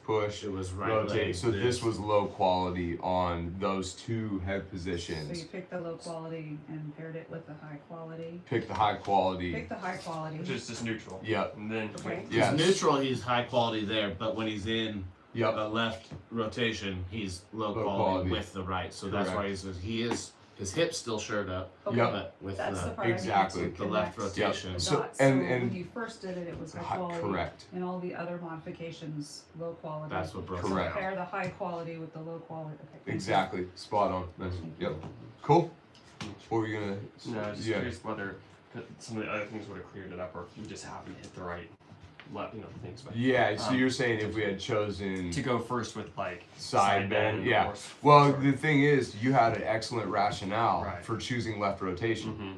It was right rotate. leg, So this was low quality on those two head So positions. you picked the low quality and paired it with the high quality. Pick the high quality. Pick the high quality. Which is just neutral. Yep. And then Okay. Yes. He's neutral, he's high quality there, but when he's in Yep. a left rotation, he's low, Low quality, quality. with the right. So that's why his hips still shirred up, Okay. Yep. but with That's the the part I Exactly. needed to the left connect rotation. the So- dots. and- So and- when you first did it, it was high quality. Correct. And all the other modifications, low quality. That's what broke it Correct. down. Pair the high quality with the low quality. Okay. thank you. Exactly. Spot on. Nice. Yep. Cool. What were you gonna? no, I was just yeah. curious whether some of the other things would have cleared it up, or if you just happened to hit the right, things. But Yeah. So you're saying if we had chosen to go first with like side bend, yeah. or Well, sorry. the thing is, you had an excellent rationale Right. for choosing left rotation. Mhm.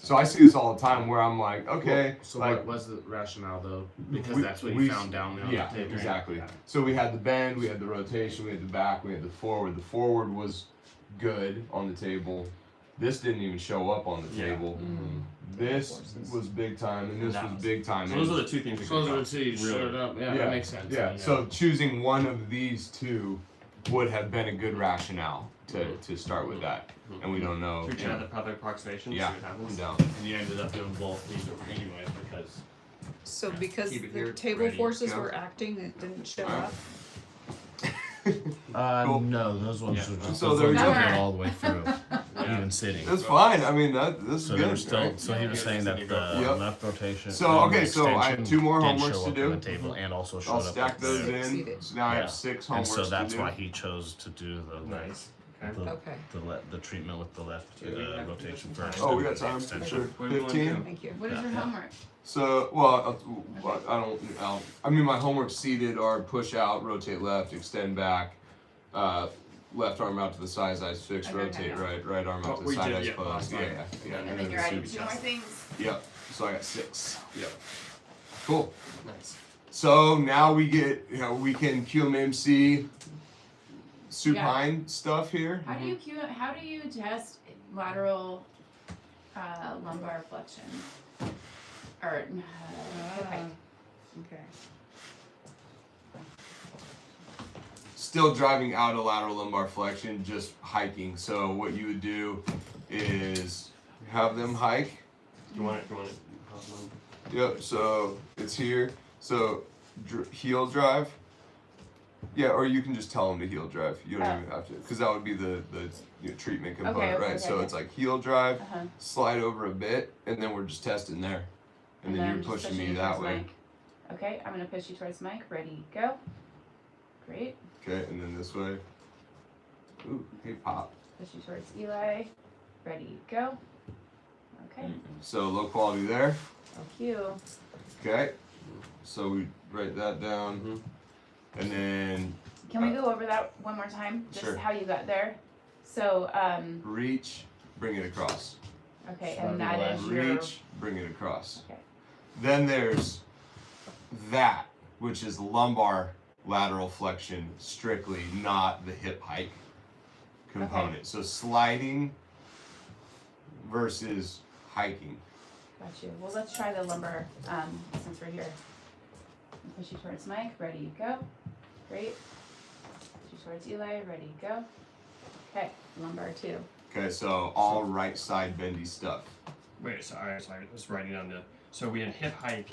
So I see this all the time where I'm like, okay, So like what was the rationale though? Because we- that's what we- you found down there on yeah, the table. exactly. Yeah. So we had the bend, we had the rotation, we had the back, we had the forward. The forward was good on the table. This didn't even show up on the Yeah. table. Mm. This Forces. was big time, and this That was was- big time. So those are the two things we So those could are have the two you showed up. Yeah, that makes sense. Yeah. So choosing one of these two would have been a good rationale to start with that, and we don't know. Should we try the public approximation? Yeah, See what I'm happens. down. And you ended up doing both these anyway because So because Keep it the here, table ready, forces go. were acting, it didn't show Alright. up. Cool. no, those ones Yeah. were just So those there we ones go. were all the way through, even sitting. That's fine. I mean, this is So good. they were still. right? So he was saying that the Yep. left rotation. So, and okay, so I have extension two more did homeworks show to up do. on the table and also showed I'll up. stack up those there. in. Seated. So now I Yeah. have 6 homeworks And so that's to do. why he chose to do the Nice. Okay. Okay, The treatment with the left Yeah, we have- rotation we have first. time. Oh, we got and the time. extension. Sure. What do you wanna 15. do? thank you. What is your Yeah. homework? So, well, I mean, my homework seated are push out, rotate left, extend back, left arm out to the side, eyes fixed, Okay, rotate okay. right arm out Oh, to the we side, did, eyes yeah, closed. last Yeah, time. yeah. And then you're the adding super 2 more chest. things. Yep. So I got 6. Yep. Cool. Nice. So now we get, we can QMMC supine stuff here. How do you how do you test lateral lumbar flexion? Or hip hike? Okay. Still driving out of lateral lumbar flexion, just hiking. So what you would do is have them hike. Do you want it? Yep, so it's here. So heel drive. Yeah, or you can just tell them to heel drive. You don't even have to, because that would be the treatment component, Okay, right? So okay. it's like heel drive, Uh-huh. slide over a bit, and then we're just testing there. And then you're just pushing me you that towards way. Mike. Okay, I'm gonna push you towards Mike. Ready, go. Great. Okay, and then this way. Ooh, hey, pop. Push you towards Eli. Ready, go. Okay. So low quality there. Oh, cue. Okay. So we write that down. And then Can we go over that one more time? Just Sure. how you got there. So, reach, bring it across. okay, Start and with that the is left. your. Reach, bring it across. Okay. Then there's that, which is lumbar lateral flexion strictly, not the hip hike component. So sliding versus hiking. Got you. Well, let's try the lumbar since we're here. Push you towards Mike. Ready, go. Great. Push you towards Eli. Ready, go. Okay, lumbar 2. Okay, so all right side bendy stuff. Wait, sorry. I was writing down the. So we had hip hike,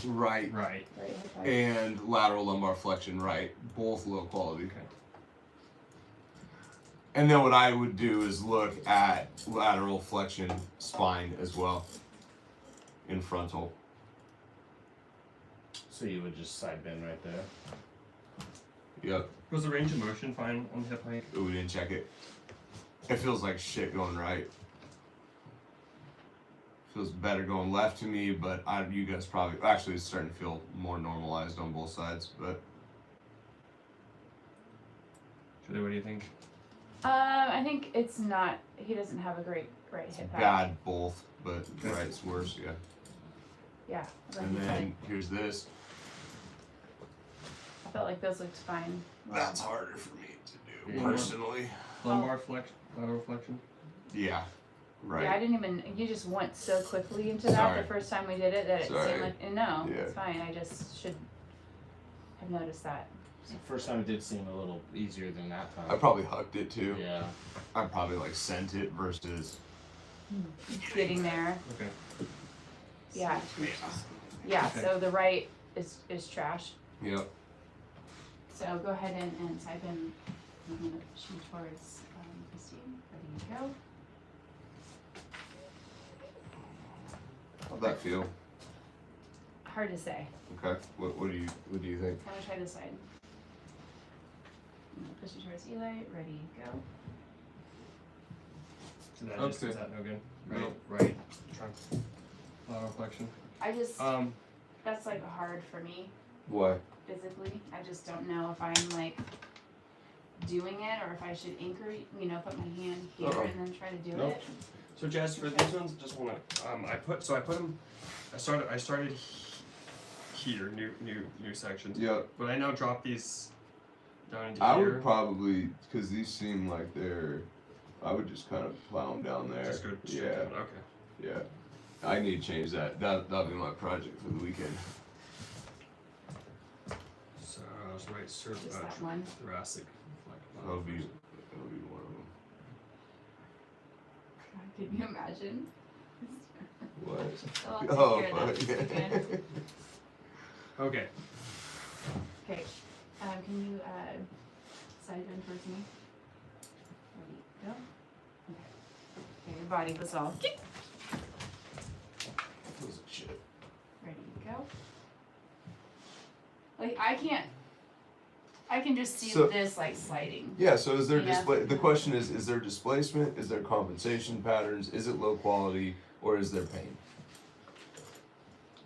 Right. right? Right, hip hike. And lateral lumbar flexion right. Both low quality. Okay. And then what I would do is look at lateral flexion spine as well. In frontal. So you would just side bend right there. Yep. Was the range of motion fine on the hip hike? Ooh, we didn't check it. It feels like shit going right. Feels better going left to me, but you guys probably actually it's starting to feel more normalized on both sides. But Julie, what do you think? I think it's not. He doesn't have a great right hip hike. bad both, but Okay. right's worse. Yeah. Yeah. but And he's then like- here's this. I felt like those looked fine. That's harder for me to do Yeah. personally. Lumbar lateral flexion. Yeah. Right. Yeah, I didn't even. You just went so quickly into that Sorry. the first time we did it that it Sorry. seemed like no, Yeah. it's fine. I just should have noticed that. The first time it did seem a little easier than that time. I probably hucked it too. Yeah. I probably like sent it versus. Getting there. Okay. Yeah. Yeah. Okay. So the right is trash. Yep. So go ahead and type in. I'm gonna push you towards Christine. Ready, go. How'd that feel? Hard to say. Okay. What do you think? I'm gonna try this side. I'm gonna push you towards Eli. Ready, go. So that is Okay. that no good? No. Right trunk lateral flexion. I just Um. that's like hard for me Why? physically. I just don't know if I'm like doing it or if I should anchor, put my hand here Uh-oh. and then try to do Nope. it. So Jess, for these ones, just wanna I put them. I started here, new sections. Yep. But I now drop these down into I here. would probably, because these seem like they're, I would just kind of plow them down there. Just go straight Yeah, down. Okay. yeah. I need to change that. That'll be my project for the weekend. So let's write Cerv, Just that one. thoracic. That'll be one of them. Can you imagine? What? I'll take Oh, care of that fuck, this yeah. weekend. Okay. Okay. Can you side bend towards me? Ready, go. Okay, your body was all Feels like shit. ready, go. Like I can't I can just see So- this like sliding. Yeah, so is there Yeah. the question is there displacement? Is there compensation patterns? Is it low quality or is there pain?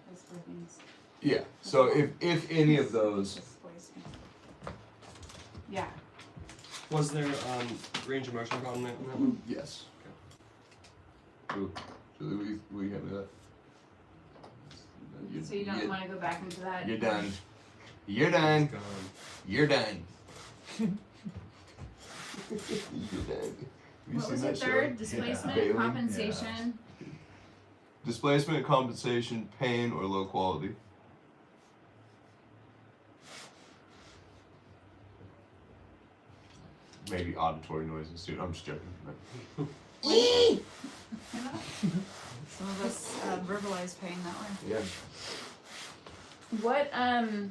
Those four things. Yeah. So if any of those, Displacement. Yeah. Was there range of motion problem in that one? yes. Ooh, Julie, will you have that? So you don't want to go back into that? You're done. You're done. Gone. You're done. You're done. You What seen was that your show? third? Displacement, Bailey? compensation. Displacement, compensation, pain, or low quality. Maybe auditory noises too. I'm just joking. Some of us verbalize pain that way. Yeah, What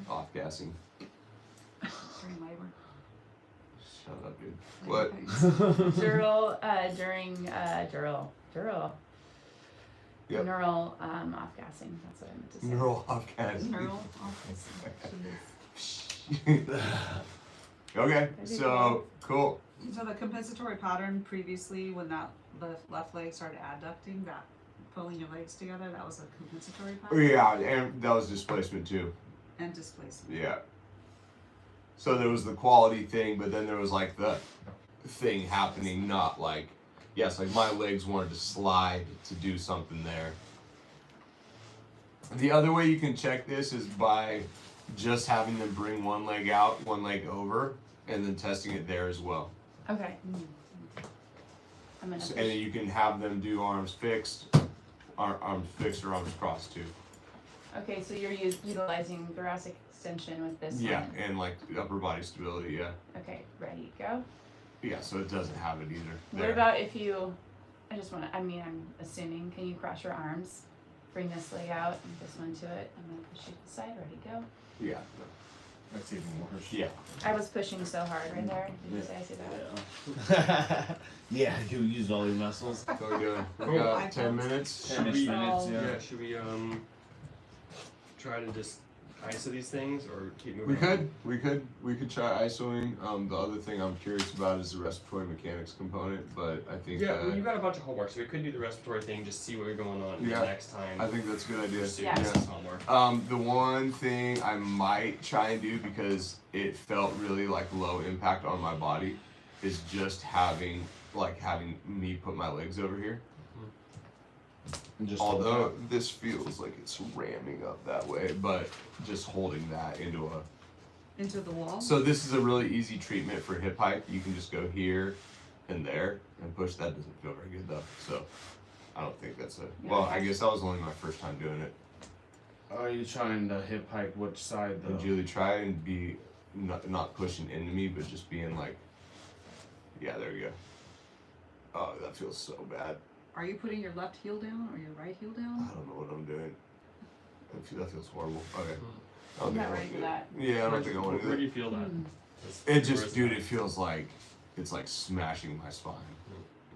off gassing. During labor. Shut up, dude. Labor What? pains. dural Yep. neural off gassing. That's what I meant to say. Neural off gassing. Neural office. Okay, That'd be so cool. So the compensatory pattern previously, when that left leg started adducting, that pulling your legs together, that was a compensatory pattern Yeah, and that was displacement too. and displacement. Yeah. So there was the quality thing, but then there was like the thing happening, not like, yes, like my legs wanted to slide to do something there. The other way you can check this is by just having them bring one leg out, one leg over, and then testing it there as well. Okay. I'm gonna. So, and then you can have them do arms fixed, arms fixed or arms crossed too. Okay, so you're utilizing thoracic extension with this Yeah, one. and like upper body stability, yeah. Okay, ready, go. Yeah, so it doesn't have it either. What There. about if you, I'm assuming, can you cross your arms? Bring this leg out and this one to it. I'm gonna push you to the side, ready, go. Yeah. That's even worse. Yeah. I was pushing so hard right there. Did you guys see that? Yeah. Yeah, you used all your muscles. What are we doing? We Cool. got 10 minutes. 10 we- minutes, Oh. yeah. Yeah, should we try to just ISO these things or keep moving? We on? could try ISOing. The other thing I'm curious about is the respiratory mechanics component, but I think Yeah, well, you've got a bunch of homework, so we could do the respiratory thing, just see what's going on Yeah. next time. I think that's a good idea. Pursue Yeah. this homework. The one thing I might try and do because it felt really like low impact on my body is just having me put my legs over here. And just Although this feels like it's ramming up that way, but just holding that into a. Into the wall. So this is a really easy treatment for hip height. You can just go here and there and push. That doesn't feel very good though. So I don't think that's a. Well, I guess that was only my first time doing it. Are you trying to hip hike which side though? And Julie, try and be not pushing into me, but just being like, yeah, there you go. Oh, that feels so bad. Are you putting your left heel down or your right heel I down? don't know what I'm doing. That feels horrible. Okay. I don't I'm think I not wanna ready do for that. Yeah, I don't think I want to do Where that. do you feel that? Hmm. It just, dude, it feels like it's like smashing my spine.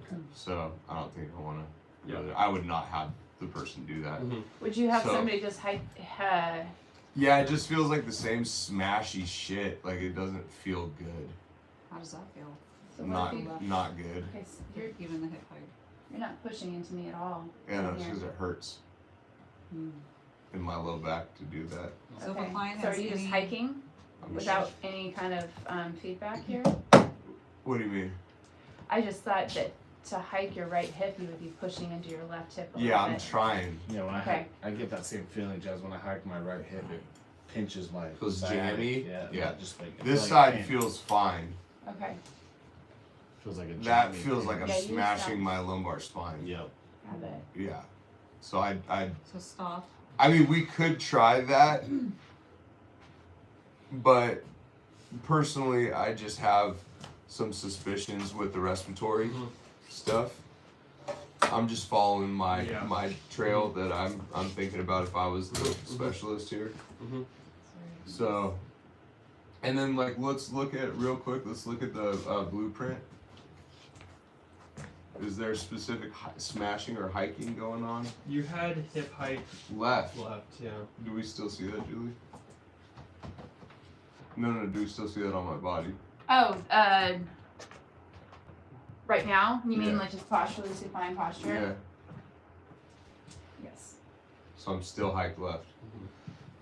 Okay. So I don't think I want to. Yeah. I would not have the person do that. Mhm. Would you have So- somebody just hike? Yeah, it just feels like the same smashy shit. Like it doesn't feel good. How does that feel? So what if you, Not good. okay, so you're Even the hip height. not pushing into me at all. Yeah, no, down it's here. because it hurts in my low back to do that. So if a Okay. client So are has you just any- hiking I'm without any kind of feedback here? What do you mean? I just thought that to hike your right hip, you would be pushing into your left hip a Yeah, little I'm bit. trying. Yeah, when Okay. I get that same feeling, Jazz, when I hike my right hip, it pinches my Feels back. jammy? Yeah, Yeah. just like I This feel like side a pin. feels fine. Okay, feels like a That jammy feels pin. like I'm Yeah, you smashing sound- my lumbar spine. Yep. have it. Yeah. So I So stop. I mean, we could try that, but personally, I just have some suspicions with the respiratory stuff. I'm just following my Yeah. my trail that I'm thinking about if I was the specialist here. So, and then like let's look at real quick. Let's look at the blueprint. Is there specific smashing or hiking going on? You had hip height Left. left, yeah. Do we still see that, Julie? No, do you still see that on my body? Oh, right now? You mean Yeah. like just posturally supine posture? Yeah. Yes. So I'm still hike left. Mhm.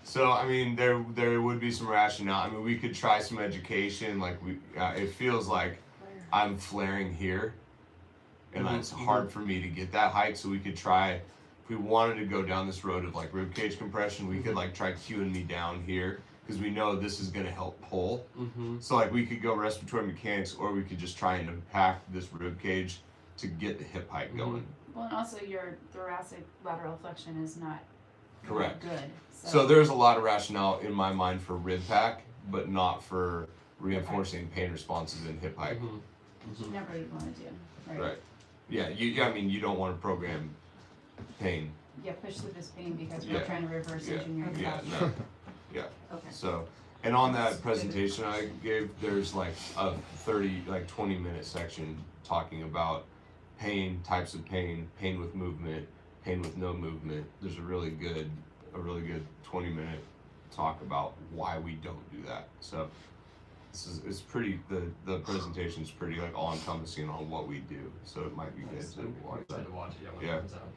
So I mean, there would be some rationale. I mean, we could try some education. Like it feels like I'm flaring here, and Mhm, it's hard for me to get that hike. So we could try, if we wanted to go down this road of like rib cage compression, we could like try cueing me down here because we know this is gonna help pull. Mm-hmm. So like we could go respiratory mechanics, or we could just try and impact this rib cage to get the hip hike going. Well, and also your thoracic lateral flexion is not Correct. good. So there's a lot of rationale in my mind for rib pack, but not for reinforcing pain responses in hip hike. Mm-hmm. which you never would want to do, right? Right. Yeah, I mean, you don't want to program pain. Yeah, push through this pain because Yeah. we're trying to reverse Yeah, engineer the yeah, posture. no. Yeah. Okay. So, and on that presentation I gave, there's like a 20-minute section talking about pain, types of pain, pain with movement, pain with no movement. There's a really good 20-minute talk about why we don't do that. So it's pretty, the presentation's pretty like all encompassing on what we do. So it might be good Nice. to I'm watch excited that. to watch it. Yeah, when Yeah. it comes out.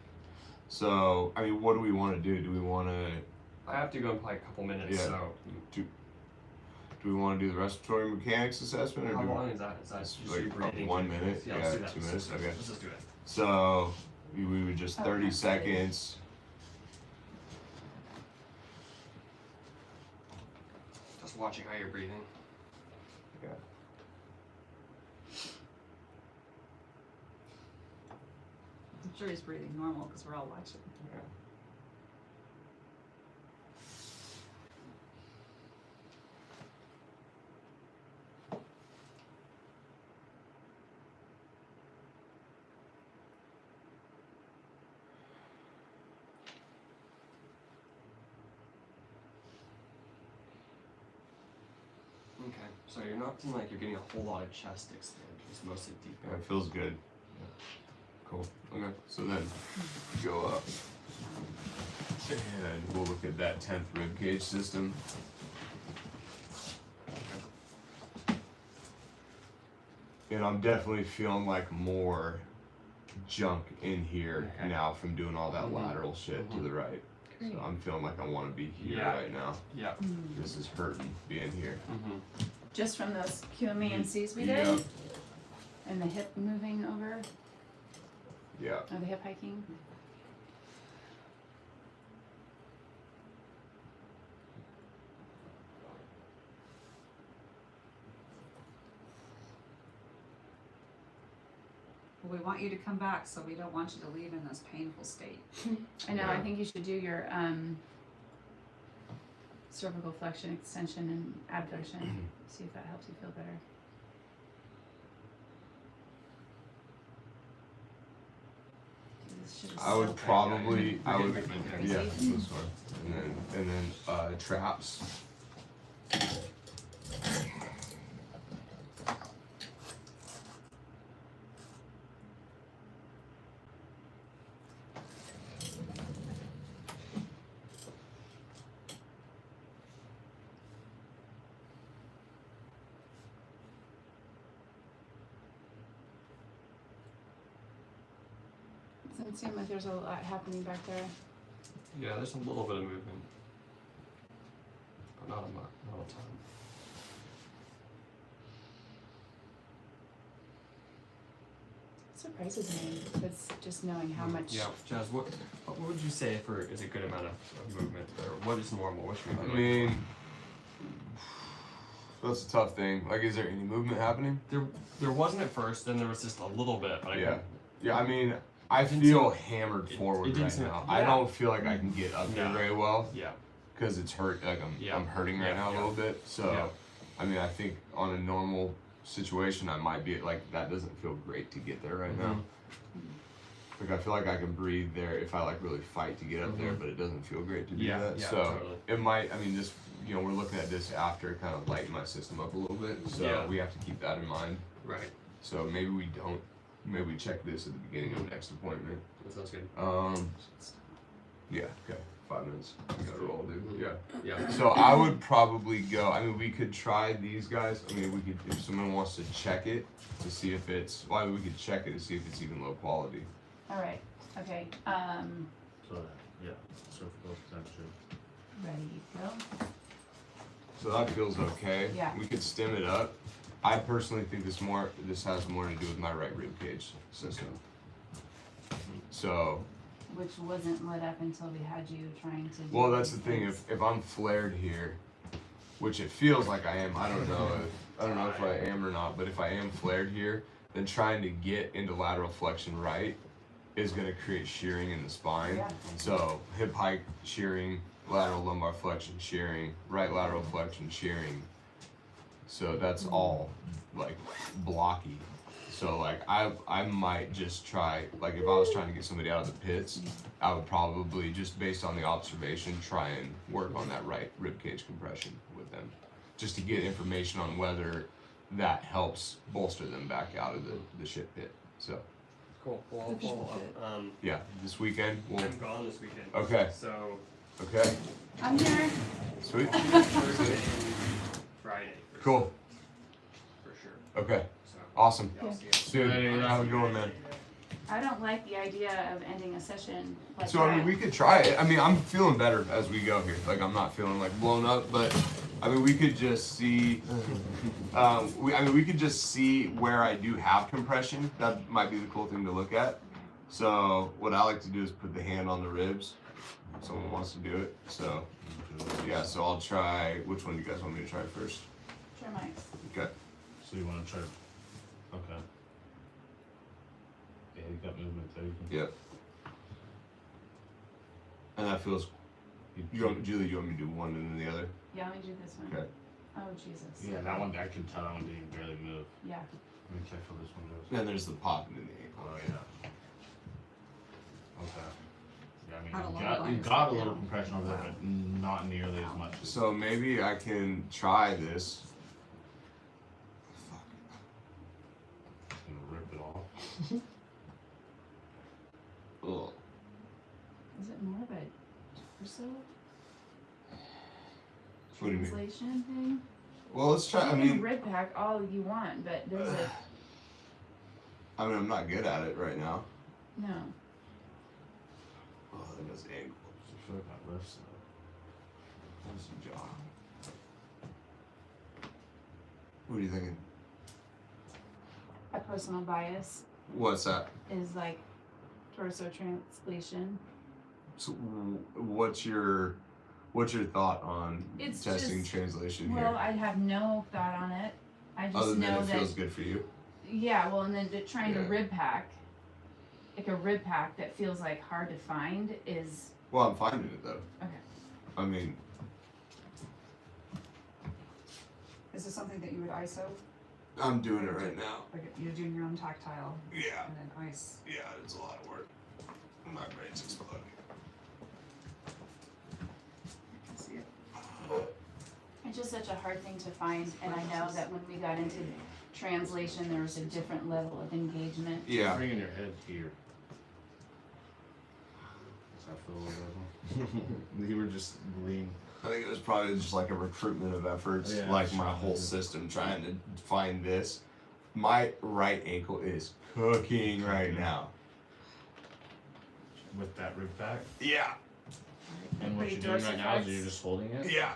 So, I mean, what do we want to do? Do we want to I have to go in probably a couple minutes. Yeah. So do we want to do the respiratory mechanics assessment, or how do we, long is that? Is that It's just like you breathing? 1 minute, Yeah, yeah, let's do that. 2 Let's minutes, just- okay. Let's just do it. So we would just 30 Okay. seconds. Just watching how you're breathing. Yeah. I'm sure he's breathing normal because we're all watching. Okay. So you're not seeming like you're getting a whole lot of chest expansion. It's mostly deep. Yeah, it feels good. Cool. Okay. So then go up, and we'll look at that 10th rib cage system. And I'm definitely feeling like more junk in here Okay. now from doing all that Mhm. lateral shit to the right. Great. So I'm feeling like I want to be here Yeah. right now. Yeah. This is hurting being here. Mm-hmm. Just from those QME and Cs we Yeah. did? And the hip moving over, Yeah. or the hip hiking? Well, we want you to come back, so we don't want you to leave in this painful state. I know, I Yeah. think you should do your cervical flexion, extension, and abduction. See if that helps you feel better. This shit is I would so probably, I would, Okay. yeah, this one, and then traps. Doesn't seem like there's a lot happening back there. Yeah, there's a little bit of movement, but not a lot, not a ton. It surprises me, because just knowing how much. Yeah, Jazz, what would you say for is a good amount of movement, or what is normal? What should we I do? mean, that's a tough thing. Like, is there any movement happening? There wasn't at first, then there was just a little bit. But Yeah. Yeah, I mean, I didn't feel seem- hammered it forward didn't right seem- now. I yeah. don't feel like I can get up here No. very well Yeah, because it's hurt. Like Yeah. I'm hurting right Yeah, now a yeah. little bit. So, Yeah. I mean, I think on a normal situation, I might be like that. Doesn't feel great to get there right now. Like I feel like I can breathe there if I like really fight to get up there, but it doesn't feel great to do Yeah, that. yeah, So totally. it might. I mean, this. You know, we're looking at this after kind of lighten my system up a little bit. So Yeah. we have to keep that in mind. right. So maybe we don't. Maybe we check this at the beginning of the next appointment. That sounds good. Yeah. Okay. 5 minutes. We gotta roll, dude. Yeah. Yeah. So I would probably go. I mean, we could try these guys. I mean, we could if someone wants to check it to see if it's. Well, we could check it to see if it's even low quality. All right, okay, So, yeah, cervical extension. ready, go. So that feels okay. Yeah. We could stem it up. I personally think this has more to do with my right rib cage system. So, Which wasn't lit up until we had you trying to do well, that's the these thing. things. If I'm flared here, which it feels like I am, I don't know if I am or not. But if I am flared here, then trying to get into lateral flexion right is going to create shearing in the spine. Yeah. So hip height shearing, lateral lumbar flexion shearing, right lateral flexion shearing. So that's all like blocky. So like I might just try, like if I was trying to get somebody out of the pits, I would probably just based on the observation try and work on that right rib cage compression with them, just to get information on whether that helps bolster them back out of the shit pit. So Cool. Well, I'll The follow pit. up. yeah, this weekend we'll. I'm gone this weekend. Okay. So Okay. I'm here. Sweet. Thursday and Friday. For Cool. For sure. Okay. So Awesome. yeah, I'll see you. Dude, have a good one, man. I don't like the idea of ending a session like So that. I mean, we could try it. I mean, I'm feeling better as we go here. Like I'm not feeling like blown up, but I mean, we could just see. We could just see where I do have compression. That might be the cool thing to look at. So what I like to do is put the hand on the ribs. If someone wants to do it. So yeah. So I'll try. Which one do you guys want me to try first? Sure, Mike. Okay. So you want to try? Okay. Yeah, you got movement there. You can, Yep. And that feels. Julie, you want me to do one and then the other? Yeah, let me do this one. Okay. Oh, Jesus. Yeah, that one I can tell that one didn't barely move. Yeah. Let me check how this one goes. Then there's the popping in the ankle. Oh yeah. Okay. Yeah, I Had a mean, lot you of got, you bias got a right little now. compression over there, but not nearly as much. As So maybe I can try this. it's gonna rip it off. Ugh. Is it more of a torso What do you mean? translation thing? Well, let's try. I You can mean, rib pack all you want, but there's a I'm not good at it right now. no. Oh, that was ankle. I feel like my left side. That's the jaw. What are you thinking? A personal bias What's that? is like torso translation. So, what's your thought on It's testing just- translation Well, here? I have no thought on it. I just Other than know it that feels good for you. yeah, well, and then trying to Yeah. rib pack, like a rib pack that feels like hard to find is Well, I'm finding it though. okay. I mean, Is this something that you would ISO? I'm doing it right now. Like you're doing your own tactile Yeah. and then ice. Yeah, it's a lot of work. My brain's exploding. I can see it. It's just such a hard thing to find, and I know that when we got into translation, there was a different level of engagement. Yeah. Bringing your head here. Does that feel a little better? You were just lean. I think it was probably just like a recruitment of efforts, Yeah, like my sure. whole system trying to find this. My right ankle is cooking right now. With that rib back. Yeah. And what Pretty you're doing right now is dorsiflex. you're just holding it. Yeah.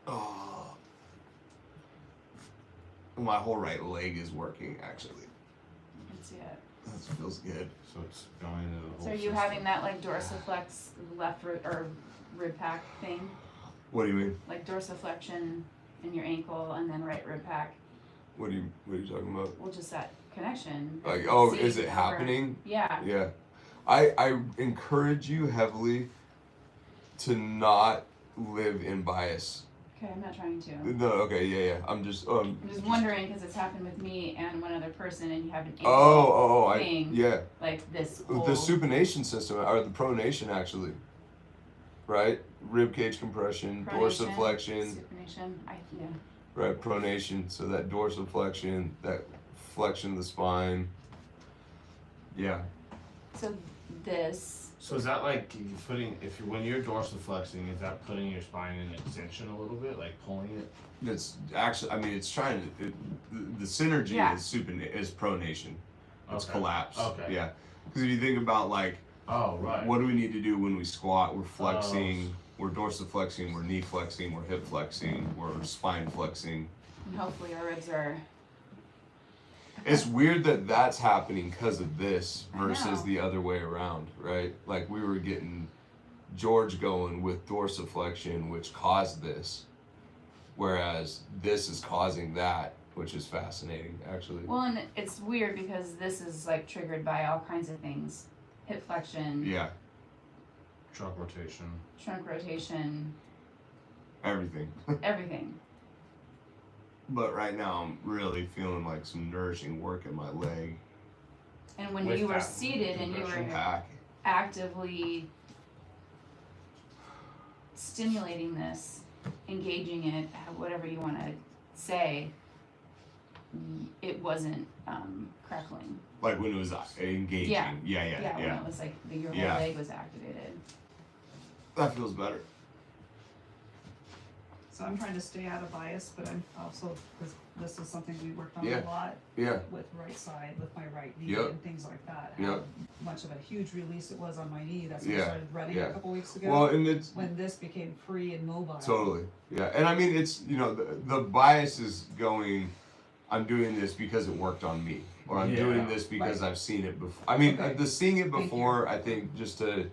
Oh. My whole right leg is working actually. You can see it. That feels good. So it's going into the whole So are you system. having that like dorsiflex left rib or rib pack thing, What do you mean? like dorsiflexion in your ankle and then right rib pack? What are you talking about? Well, just that connection. that Like, you oh, see is it over- happening? Yeah. Yeah. I encourage you heavily to not live in bias. Okay, I'm not trying to. No, okay, yeah. I'm just I'm just wondering because it's happened with me and one other person, and you have an ankle Oh, thing. yeah. like this whole. The supination system, or the pronation actually, right? Rib cage compression, pronation, dorsiflexion, supination. Yeah. right? Pronation. So that dorsiflexion, that flexion of the spine. Yeah. So this So is that like you putting when you're dorsiflexing, is that putting your spine in extension a little bit, like pulling it? It's actually, I mean, it's trying to. The synergy Yeah. is pronation. It's Okay. collapse. Okay. Yeah. Because if you think about like, Oh right. what do we need to do when we squat? We're flexing. We're dorsiflexing. We're knee flexing. We're hip flexing. We're spine flexing. And hopefully our ribs are. It's weird that that's happening because of this I versus know. the other way around, right? Like we were getting George going with dorsiflexion, which caused this, whereas this is causing that, which is fascinating, actually. Well, and it's weird because this is like triggered by all kinds of things: hip flexion, Yeah, Trunk rotation. trunk rotation, everything. everything. But right now, I'm really feeling like some nourishing work in my leg. And when With you were that seated and you compression were Back. actively stimulating this, engaging it, whatever you want to say, it wasn't crackling. Like when it was engaging. Yeah. Yeah. When it was like your whole Yeah. leg was activated. That feels better. So I'm trying to stay out of bias, but I'm also, because this is something we worked on Yeah. a lot Yeah. with right side, with my right knee Yep. and things like that. Yep. How much of a huge release it was on my knee. That's when I Yeah. started running Yeah. a couple weeks ago. Well, and it's when this became free and mobile. totally. Yeah. And I mean, it's, the bias is going, I'm doing this because it worked on me. Or I'm doing Yeah. this because Right. I've seen it before. I mean, Okay. the seeing it Thank you. before, I think just to,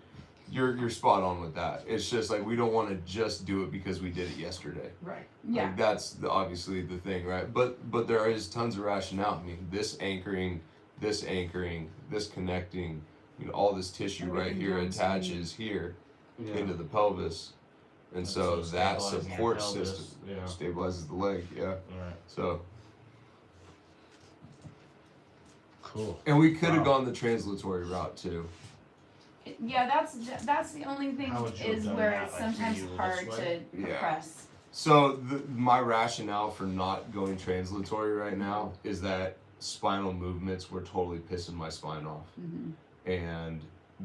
you're spot on with that. It's just like, we don't want to just do it because we did it yesterday. Right. Yeah. Like that's obviously the thing, right? But there is tons of rationale. I mean, this anchoring, this connecting, all this tissue right Everything here joins attaches here Yeah. into the pelvis, and so that stabilizing your support pelvis, system Yeah. stabilizes the leg. Yeah. Alright. So, Cool. and we could have Wow. gone the translatory route too. Yeah, that's the only thing How would you have is done where that, it's like, sometimes for you hard this to way? Yeah. compress. So my rationale for not going translatory right now is that spinal movements were totally pissing my spine off. Hmm. And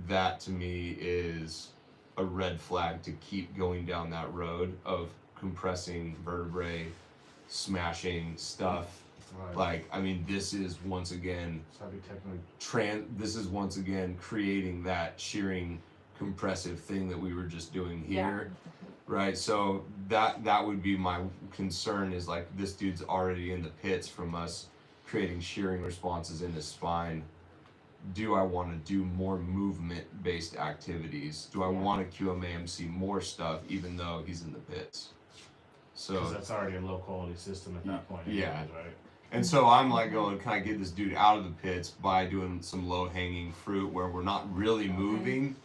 that to me is a red flag to keep going down that road of compressing vertebrae, smashing stuff. Right. Like, I mean, this is once again So that'd be technically this is once again creating that shearing compressive thing that we were just doing here. Right? So that would be my concern, is like, this dude's already in the pits from us creating shearing responses in his spine. Do I want to do more movement-based activities? Do I Yeah. want to QMAMC more stuff even though he's in the pits? because So, that's already a low quality system at that point. Yeah. anyways, Right. and so I'm like going, can I get this dude out of the pits by doing some low-hanging fruit where we're not really moving,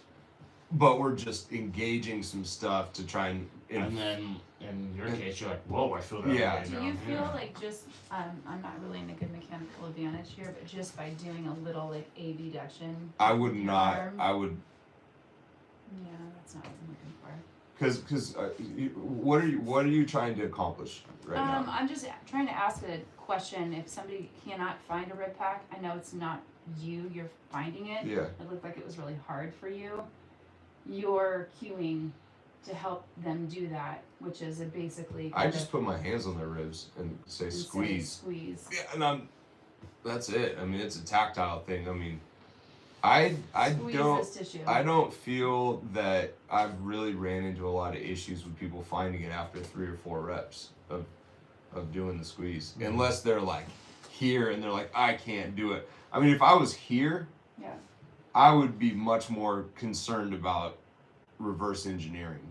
but we're just engaging some stuff to try and And then in your case, you're like, whoa, I feel that. Yeah. way Do down you feel here. like just I'm not really in a good mechanical advantage here, but just by doing a little like abduction? I would your not. arm? I would, Yeah, that's not what I'm looking for. because what are you trying to accomplish right now? I'm just trying to ask a question. If somebody cannot find a rib pack, I know it's not you're finding it. Yeah. It looked like it was really hard for you. You're cueing to help them do that, which is basically I kind just of put my hands on their ribs and say and say squeeze. squeeze. Yeah, and that's it. I mean, it's a tactile thing. I mean, I Squeeze don't this tissue. I don't feel that I've really ran into a lot of issues with people finding it after 3 or 4 reps of doing the squeeze, unless they're like here and they're like, I can't do it. I mean, if I was here, Yeah. I would be much more concerned about reverse engineering,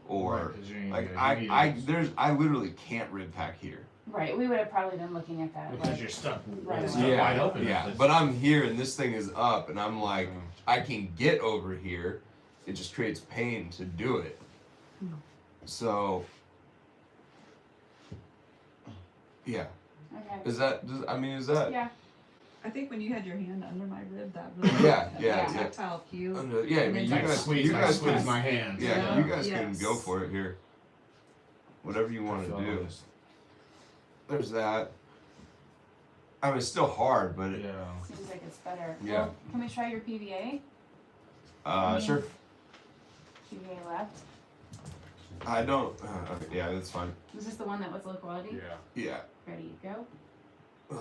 or Right, 'cause you ain't like gonna- you need I literally can't rib pack here. Right. We would have probably been looking at that. Because like, you're stuck, Right it's away. stuck wide open. Yeah, It's- but I'm here and this thing is up, and I'm like, Yeah. I can get over here. It just creates pain to do it. So, yeah, Okay. is that? Is that? Yeah. I think when you had your hand under my rib, that really Yeah, that yeah, yeah. tactile cue. Yeah, I And mean, then you it's Like like guys, squeeze, you like guys squeeze can, my hand. yeah, Yeah. you guys can Yes. go for it here. Whatever you want to I feel do. this. There's that. I mean, it's still hard, but Yeah. Seems like it's better. Yeah. Well, can we try your PVA? Sure. QA left. I don't. Okay, yeah, that's fine. Was this the one that was low quality? Yeah. Yeah. Ready, go.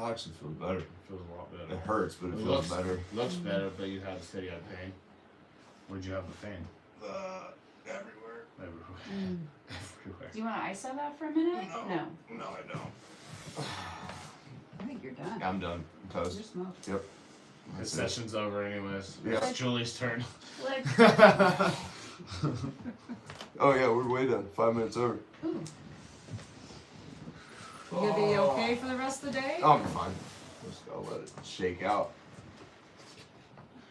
I actually feel better. It feels a lot better. It hurts, but it It feels looks- better. Looks better, but you had steady on pain. Where'd you have the pain? Everywhere. Everywhere. Everywhere. Do you want to ISO that for a minute? No. No, I don't. I think you're done. I'm done. I'm toast. You're smoked. Yep. The That's it. session's over anyways. Yeah. It's Julie's turn. Like, Oh yeah, we're way done. 5 minutes over. ooh. You gonna be okay for the rest of the day? I'll be fine. Just gotta let it shake out.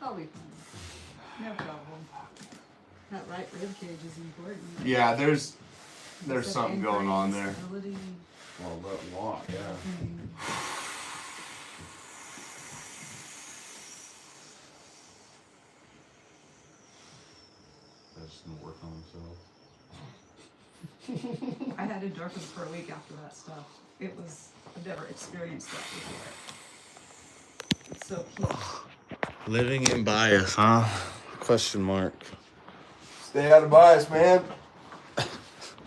I'll be fine. No problem. That right rib cage is important. Yeah, there's Is that something going on there. instability? Well, a lot, yeah. That's just gonna work on himself. I had endorphins for a week after that stuff. It was, I've never experienced that before. It's so cute. Living in bias, huh? Question mark. Stay out of bias, man.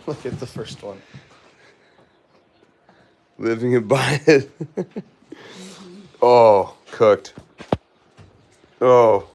Look at the first one. Living in bias. Oh, cooked. Oh.